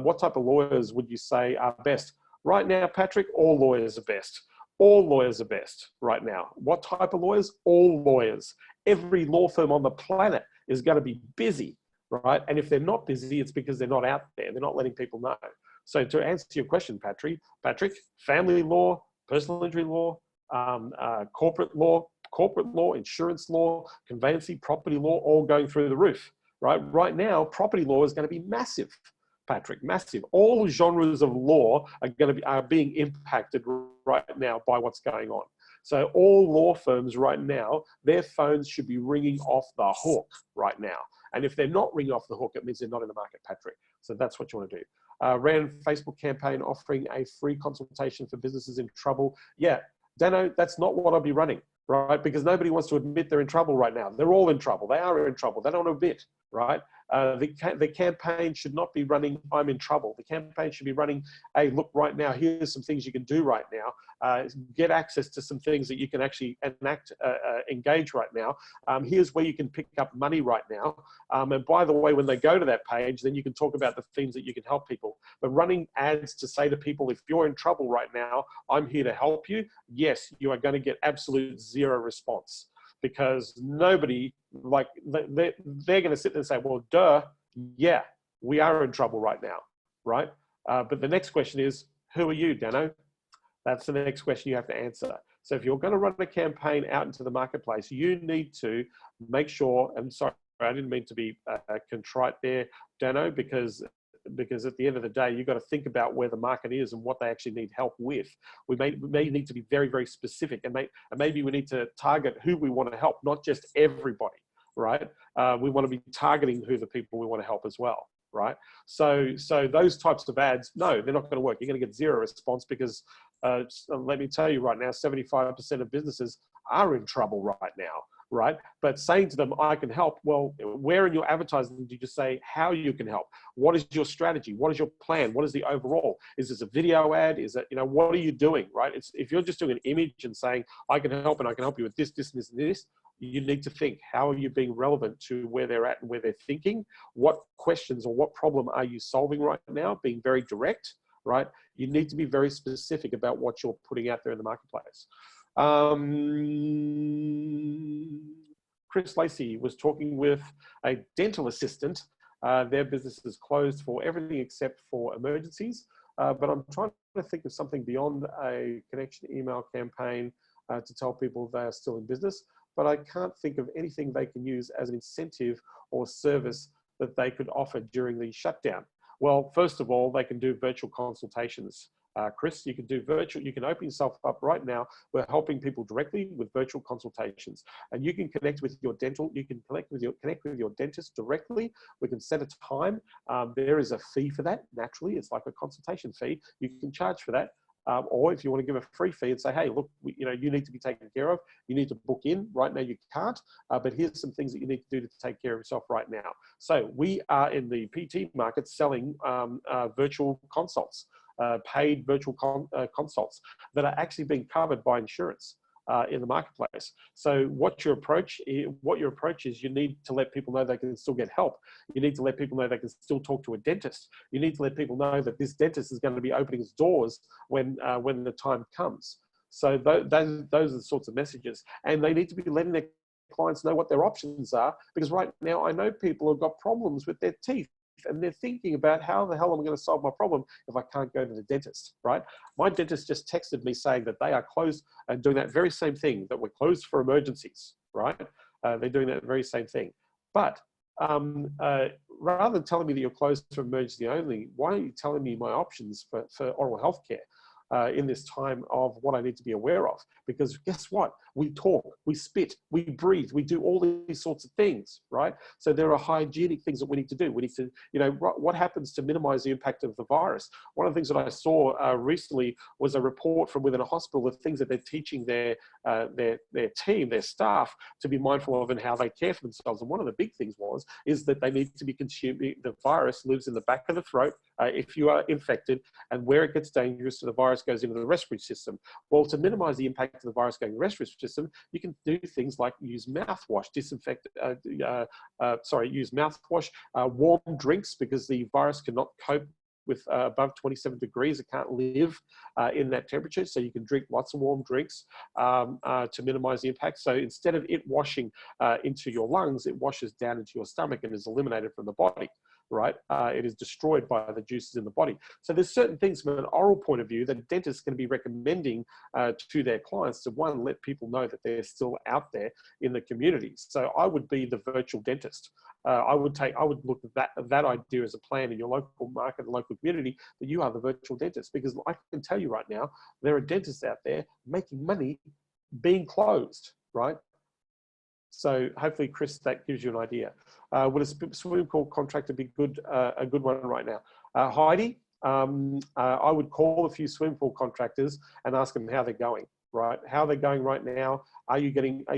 Speaker 1: What type of lawyers would you say are best? Right now, Patrick, all lawyers are best. All lawyers are best right now. What type of lawyers? All lawyers. Every law firm on the planet is going to be busy, right? And if they're not busy, it's because they're not out there. They're not letting people know. So to answer your question, Patrick, family law, personal injury law, corporate law, insurance law, conveyancing, property law, all going through the roof, right? Right now, property law is going to be massive. Patrick, massive. All genres of law are being impacted right now by what's going on. So all law firms right now, their phones should be ringing off the hook right now. And if they're not ringing off the hook, it means they're not in the market, Patrick. So that's what you want to do. Ran Facebook campaign offering a free consultation for businesses in trouble. Yeah, Dano, that's not what I'll be running, right? Because nobody wants to admit they're in trouble right now. They're all in trouble. They are in trouble. They don't want to admit, right? The campaign should not be running, I'm in trouble. The campaign should be running, hey, look, right now, here's some things you can do right now. Get access to some things that you can actually engage right now. Here's where you can pick up money right now. And by the way, when they go to that page, then you can talk about the things that you can help people. But running ads to say to people, if you're in trouble right now, I'm here to help you. Yes, you are going to get absolute zero response. Because nobody, like, they're going to sit there and say, well, duh, yeah, we are in trouble right now, right? But the next question is, who are you, Dano? That's the next question you have to answer. So if you're going to run a campaign out into the marketplace, you need to make sure, and sorry, I didn't mean to be contrite there, Dano, because at the end of the day, you've got to think about where the market is and what they actually need help with. We may need to be very, very specific, and maybe we need to target who we want to help, not just everybody, right? We want to be targeting who the people we want to help as well, right? So those types of ads, no, they're not going to work. You're going to get zero response because let me tell you right now, 75% of businesses are in trouble right now. Right? But saying to them, I can help, well, where in your advertising do you just say how you can help? What is your strategy? What is your plan? What is the overall? Is this a video ad? Is it, what are you doing, right? If you're just doing an image and saying, I can help and I can help you with this, this, and this, and this, you need to think, how are you being relevant to where they're at and where they're thinking? What questions or what problem are you solving right now? Being very direct, right? You need to be very specific about what you're putting out there in the marketplace. Chris Lacey was talking with a dental assistant. Their business is closed for everything except for emergencies. But I'm trying to think of something beyond a connection email campaign to tell people they are still in business. But I can't think of anything they can use as an incentive or service that they could offer during the shutdown. Well, first of all, they can do virtual consultations. Chris, you can do virtual, you can open yourself up right now. We're helping people directly with virtual consultations, and you can connect with your dental, you can connect with your dentist directly. We can set a time. There is a fee for that. Naturally, it's like a consultation fee. You can charge for that. Or if you want to give a free fee and say, hey, look, you need to be taken care of. You need to book in. Right now you can't, but here's some things that you need to do to take care of yourself right now. So we are in the PT market selling virtual consults. Paid virtual consults that are actually being covered by insurance in the marketplace. So what your approach is, you need to let people know they can still get help. You need to let people know they can still talk to a dentist. You need to let people know that this dentist is going to be opening his doors when the time comes. So those are the sorts of messages, and they need to be letting their clients know what their options are, because right now I know people have got problems with their teeth. And they're thinking about, how the hell am I going to solve my problem if I can't go to the dentist, right? My dentist just texted me saying that they are closed and doing that very same thing, that we're closed for emergencies, right? They're doing that very same thing. But rather than telling me that you're closed for emergency only, why are you telling me my options for oral health care? In this time of what I need to be aware of? Because guess what? We talk, we spit, we breathe, we do all these sorts of things, right? So there are hygienic things that we need to do. We need to, what happens to minimize the impact of the virus? One of the things that I saw recently was a report from within a hospital of things that they're teaching their team, their staff, to be mindful of and how they care for themselves. And one of the big things is that they need to be consuming, the virus lives in the back of the throat, if you are infected, and where it gets dangerous, so the virus goes into the respiratory system. Well, to minimize the impact of the virus going to the respiratory system, you can do things like use mouthwash, use mouthwash, warm drinks, because the virus cannot cope with above 27 degrees. It can't live in that temperature. So you can drink lots of warm drinks to minimize the impact. So instead of it washing into your lungs, it washes down into your stomach and is eliminated from the body, right? It is destroyed by the juices in the body. So there's certain things from an oral point of view that dentists can be recommending to their clients to, one, let people know that they're still out there in the community. So I would be the virtual dentist. I would look at that idea as a plan in your local market, local community, that you are the virtual dentist. Because I can tell you right now, there are dentists out there making money being closed, right? So hopefully, Chris, that gives you an idea. Would a swimming pool contractor be a good one right now? Heidi, I would call a few swimming pool contractors and ask them how they're going. Right, how they're going right now. Are you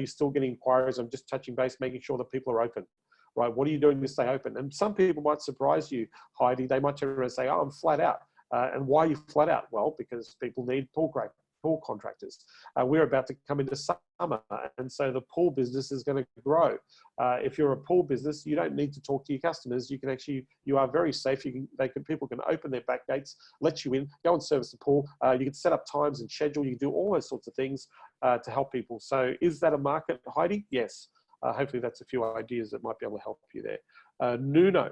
Speaker 1: still getting inquiries? I'm just touching base, making sure that people are open. Right, what are you doing to stay open? And some people might surprise you, Heidi. They might turn around and say, "Oh, I'm flat out." And why are you flat out? Well, because people need pool contractors. We're about to come into summer, and so the pool business is going to grow. If you're a pool business, you don't need to talk to your customers. You are very safe. People can open their back gates, let you in, go and service the pool. You can set up times and schedule. You can do all those sorts of things to help people. So is that a market, Heidi? Yes. Hopefully that's a few ideas that might be able to help you there. Nuno,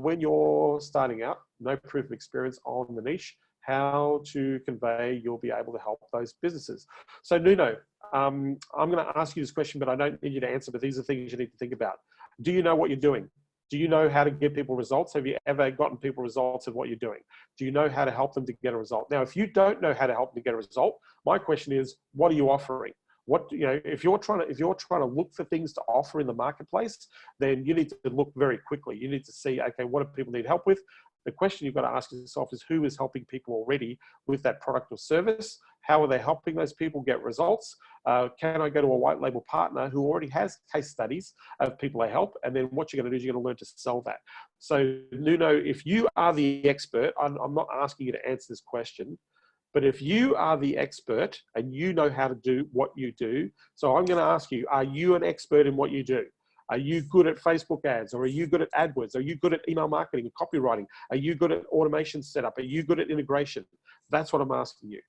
Speaker 1: when you're starting out, no proof of experience on the niche, how to convey you'll be able to help those businesses. So Nuno, I'm going to ask you this question, but I don't need you to answer, but these are things you need to think about. Do you know what you're doing? Do you know how to give people results? Have you ever gotten people results of what you're doing? Do you know how to help them to get a result? Now, if you don't know how to help them to get a result, my question is, what are you offering? If you're trying to look for things to offer in the marketplace, then you need to look very quickly. You need to see, okay, what do people need help with? The question you've got to ask yourself is, who is helping people already with that product or service? How are they helping those people get results? Can I go to a white label partner who already has case studies of people they help? And then what you're going to do is you're going to learn to sell that. So Nuno, if you are the expert, I'm not asking you to answer this question, but if you are the expert and you know how to do what you do, so I'm going to ask you, are you an expert in what you do? Are you good at Facebook ads, or are you good at AdWords? Are you good at email marketing and copywriting? Are you good at automation setup? Are you good at integration? That's what I'm asking you.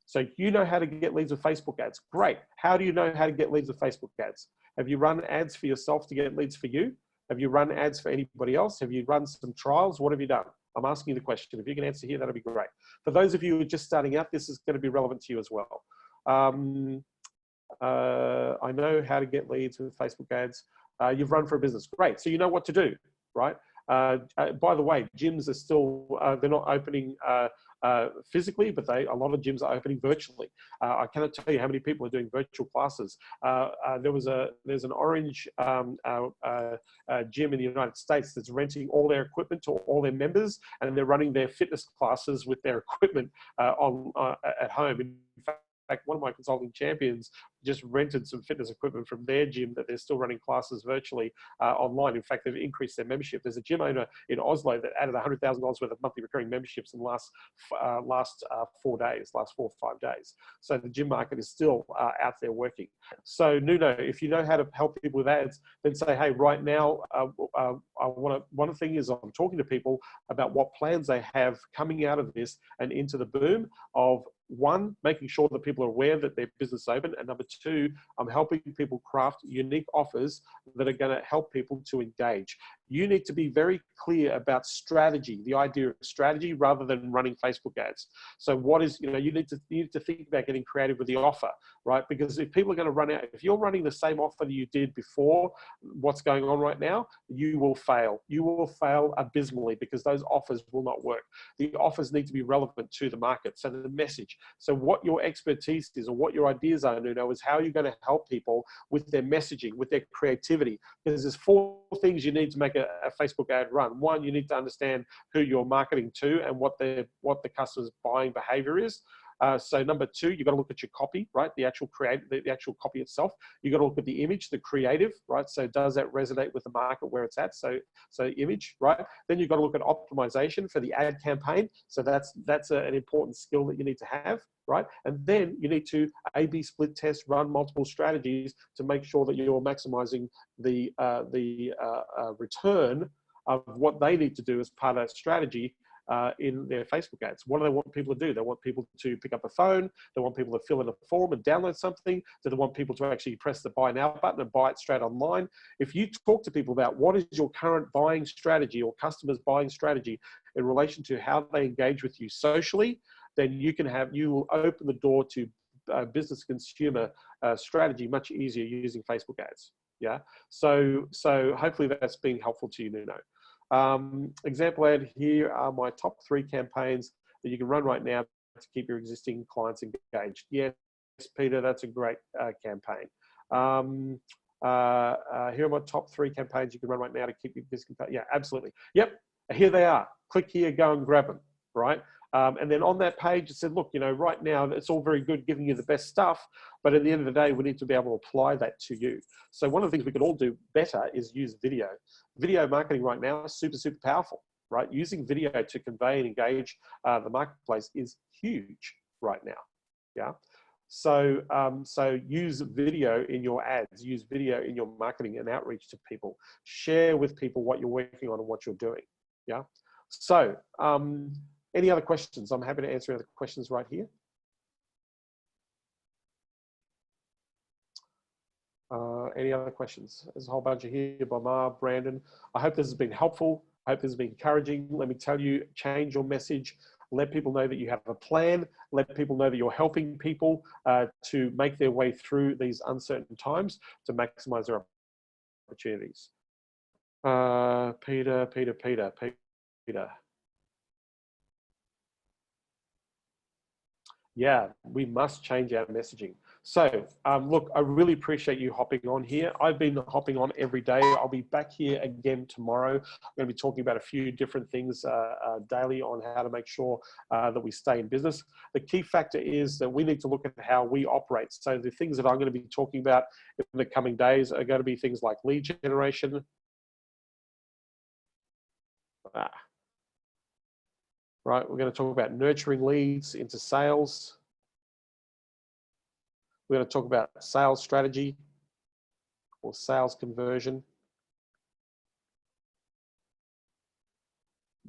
Speaker 1: So you know how to get leads with Facebook ads. Great. How do you know how to get leads with Facebook ads? Have you run ads for yourself to get leads for you? Have you run ads for anybody else? Have you run some trials? What have you done? I'm asking you the question. If you can answer here, that'd be great. For those of you who are just starting out, this is going to be relevant to you as well. I know how to get leads with Facebook ads. You've run for a business. Great. So you know what to do, right? By the way, gyms are still, they're not opening physically, but a lot of gyms are opening virtually. I cannot tell you how many people are doing virtual classes. There's an orange gym in the United States that's renting all their equipment to all their members, and they're running their fitness classes with their equipment at home. In fact, one of my consulting champions just rented some fitness equipment from their gym that they're still running classes virtually online. In fact, they've increased their membership. There's a gym owner in Oslo that added $100,000 worth of monthly recurring memberships in the last 4 or 5 days. So the gym market is still out there working. So Nuno, if you know how to help people with ads, then say, hey, right now, one thing is I'm talking to people about what plans they have coming out of this and into the boom of, one, making sure that people are aware that their business is open, and number two, I'm helping people craft unique offers that are going to help people to engage. You need to be very clear about strategy, the idea of strategy, rather than running Facebook ads. So what is, you need to think about getting creative with the offer, right? Because if people are going to run out, if you're running the same offer that you did before what's going on right now, you will fail. You will fail abysmally because those offers will not work. The offers need to be relevant to the market. So the message. So what your expertise is, or what your ideas are, Nuno, is how you're going to help people with their messaging, with their creativity. Because there's 4 things you need to make a Facebook ad run. One, you need to understand who you're marketing to and what the customer's buying behavior is. So number two, you've got to look at your copy, right? The actual the actual copy itself. You've got to look at the image, the creative, right? So does that resonate with the market where it's at? So image, right? Then you've got to look at optimization for the ad campaign. So that's an important skill that you need to have, right? And then you need to A/B split test, run multiple strategies to make sure that you're maximizing the return of what they need to do as part of that strategy in their Facebook ads. What do they want people to do? They want people to pick up a phone. They want people to fill in a form and download something. Do they want people to actually press the buy now button and buy it straight online? If you talk to people about what is your current buying strategy or customers' buying strategy in relation to how they engage with you socially, then you will open the door to business consumer strategy much easier using Facebook ads. Yeah. So hopefully that's been helpful to you, Nuno. Example ad, here are my top 3 campaigns that you can run right now to keep your existing clients engaged. Yes, Peter, that's a great campaign. Here are my top 3 campaigns you can run right now to keep your existing. Yeah, absolutely. Yep, here they are. Click here, go and grab them, right? And then on that page, it said, look, you know, right now it's all very good giving you the best stuff, but at the end of the day, we need to be able to apply that to you. So one of the things we can all do better is use video. Video marketing right now is super, super powerful, right? Using video to convey and engage the marketplace is huge right now, yeah? So, so use video in your ads, use video in your marketing and outreach to people. Share with people what you're working on and what you're doing, yeah? So, any other questions? I'm happy to answer other questions right here. Any other questions? There's a whole bunch of here by Ma, Brandon. I hope this has been helpful. I hope this has been encouraging. Let me tell you, change your message. Let people know that you have a plan. Let people know that you're helping people to make their way through these uncertain times to maximize their opportunities. Peter. Yeah, we must change our messaging. So look, I really appreciate you hopping on here. I've been hopping on every day. I'll be back here again tomorrow. I'm going to be talking about a few different things daily on how to make sure that we stay in business. The key factor is that we need to look at how we operate. So the things that I'm going to be talking about in the coming days are going to be things like lead generation. Right, we're going to talk about nurturing leads into sales. We're going to talk about sales strategy or sales conversion.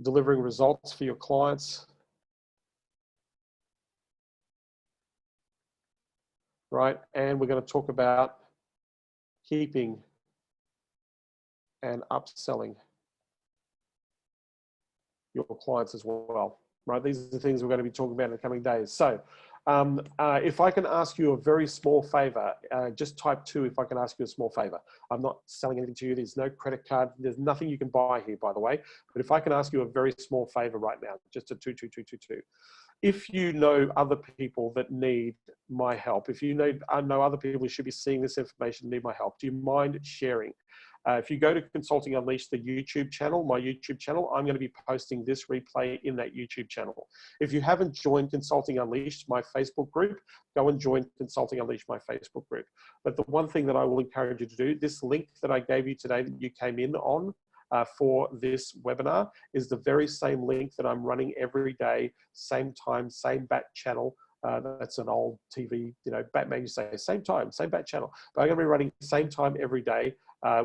Speaker 1: Delivering results for your clients. Right, and we're going to talk about keeping and upselling your clients as well, right? These are the things we're going to be talking about in the coming days. So if I can ask you a very small favor, just type 2 if I can ask you a small favor. I'm not selling anything to you. There's no credit card. There's nothing you can buy here, by the way. But if I can ask you a very small favor right now, just a 2. If you know other people that need my help, if you know other people who should be seeing this information, need my help, do you mind sharing? If you go to Consulting Unleashed, the YouTube channel, my YouTube channel, I'm going to be posting this replay in that YouTube channel. If you haven't joined Consulting Unleashed, my Facebook group, go and join Consulting Unleashed, my Facebook group. But the one thing that I will encourage you to do, this link that I gave you today that you came in on for this webinar is the very same link that I'm running every day, same time, same bat channel. That's an old TV, you know, Batman used to say, same time, same bat channel. But I'm going to be running same time every day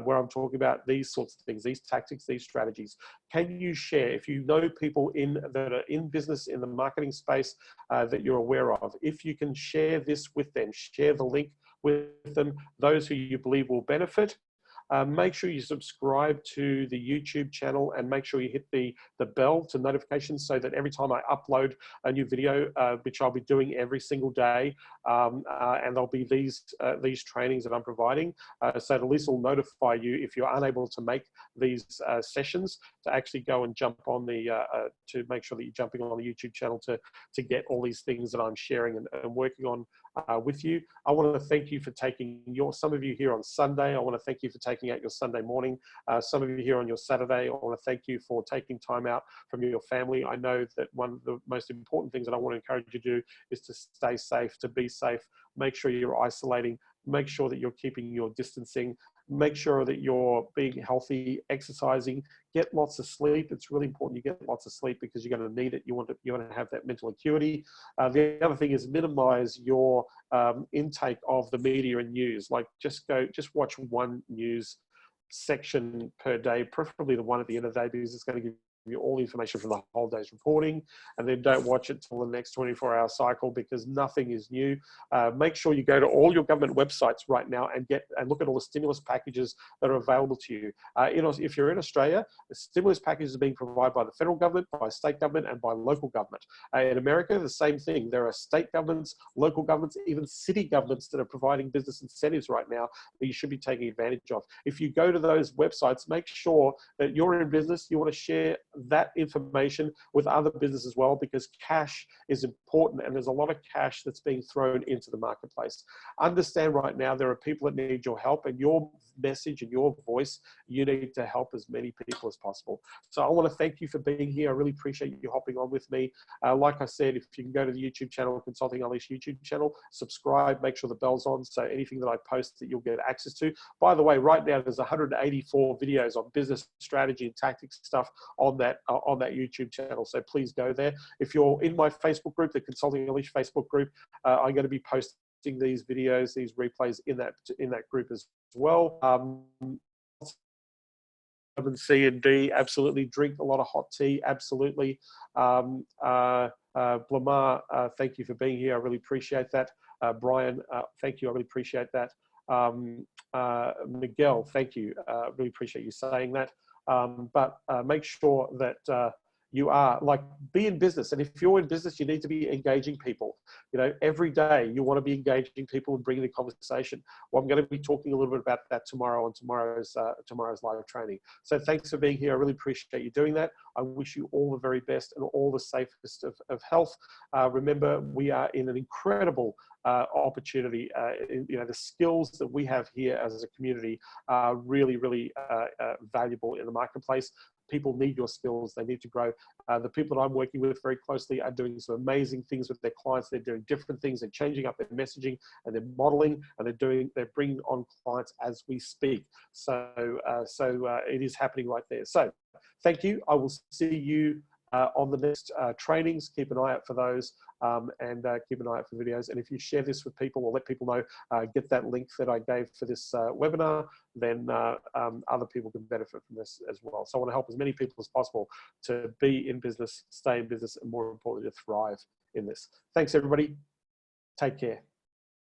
Speaker 1: where I'm talking about these sorts of things, these tactics, these strategies. Can you share, if you know people that are in business, in the marketing space that you're aware of, if you can share this with them, share the link with them, those who you believe will benefit. Make sure you subscribe to the YouTube channel and make sure you hit the bell to notifications so that every time I upload a new video, which I'll be doing every single day, and there'll be these trainings that I'm providing, so at least will notify you if you're unable to make these sessions to actually go and jump on to make sure that you're jumping on the YouTube channel to get all these things that I'm sharing and working on with you. I want to thank you for taking some of you here on Sunday. I want to thank you for taking making out your Sunday morning. Some of you here on your Saturday, I want to thank you for taking time out from your family. I know that one of the most important things that I want to encourage you to do is to stay safe, to be safe. Make sure you're isolating. Make sure that you're keeping your distancing. Make sure that you're being healthy, exercising, get lots of sleep. It's really important you get lots of sleep because you're going to need it. You want to have that mental acuity. The other thing is minimize your intake of the media and news. Like just watch one news section per day, preferably the one at the end of the day, because it's going to give you all the information from the whole day's reporting, and then don't watch it till the next 24-hour cycle because nothing is new. Make sure you go to all your government websites right now and look at all the stimulus packages that are available to you. If you're in Australia, the stimulus packages are being provided by the federal government, by state government, and by local government. In America, the same thing. There are state governments, local governments, even city governments that are providing business incentives right now that you should be taking advantage of. If you go to those websites, make sure that you're in business, you want to share that information with other businesses as well, because cash is important and there's a lot of cash that's being thrown into the marketplace. Understand right now there are people that need your help, and your message and your voice, you need to help as many people as possible. So I want to thank you for being here. I really appreciate you hopping on with me. Like I said, if you can go to the YouTube channel, Consulting Unleashed YouTube channel, subscribe, make sure the bell's on, so anything that I post that you'll get access to. By the way, right now there's 184 videos on business strategy and tactics stuff on that YouTube channel. So please go there. If you're in my Facebook group, the Consulting Unleashed Facebook group, I'm going to be posting these videos, these replays in that group as well. Vitamin C and D, absolutely. Drink a lot of hot tea, absolutely. Blamar, thank you for being here. I really appreciate that. Brian, thank you. I really appreciate that. Miguel, thank you. Really appreciate you saying that. But make sure that you are, be in business. And if you're in business, you need to be engaging people. Every day you want to be engaging people and bringing the conversation. Well, I'm going to be talking a little bit about that tomorrow on tomorrow's live training. So thanks for being here. I really appreciate you doing that. I wish you all the very best and all the safest of health. Remember, we are in an incredible opportunity. The skills that we have here as a community are really, really valuable in the marketplace. People need your skills. They need to grow. The people that I'm working with very closely are doing some amazing things with their clients. They're doing different things. They're changing up their messaging and they're modeling, and they're bringing on clients as we speak. So it is happening right there. So thank you. I will see you on the next trainings. Keep an eye out for those, and keep an eye out for videos. And if you share this with people or let people know, get that link that I gave for this webinar, then other people can benefit from this as well. So I want to help as many people as possible to be in business, stay in business, and more importantly, to thrive in this. Thanks, everybody. Take care.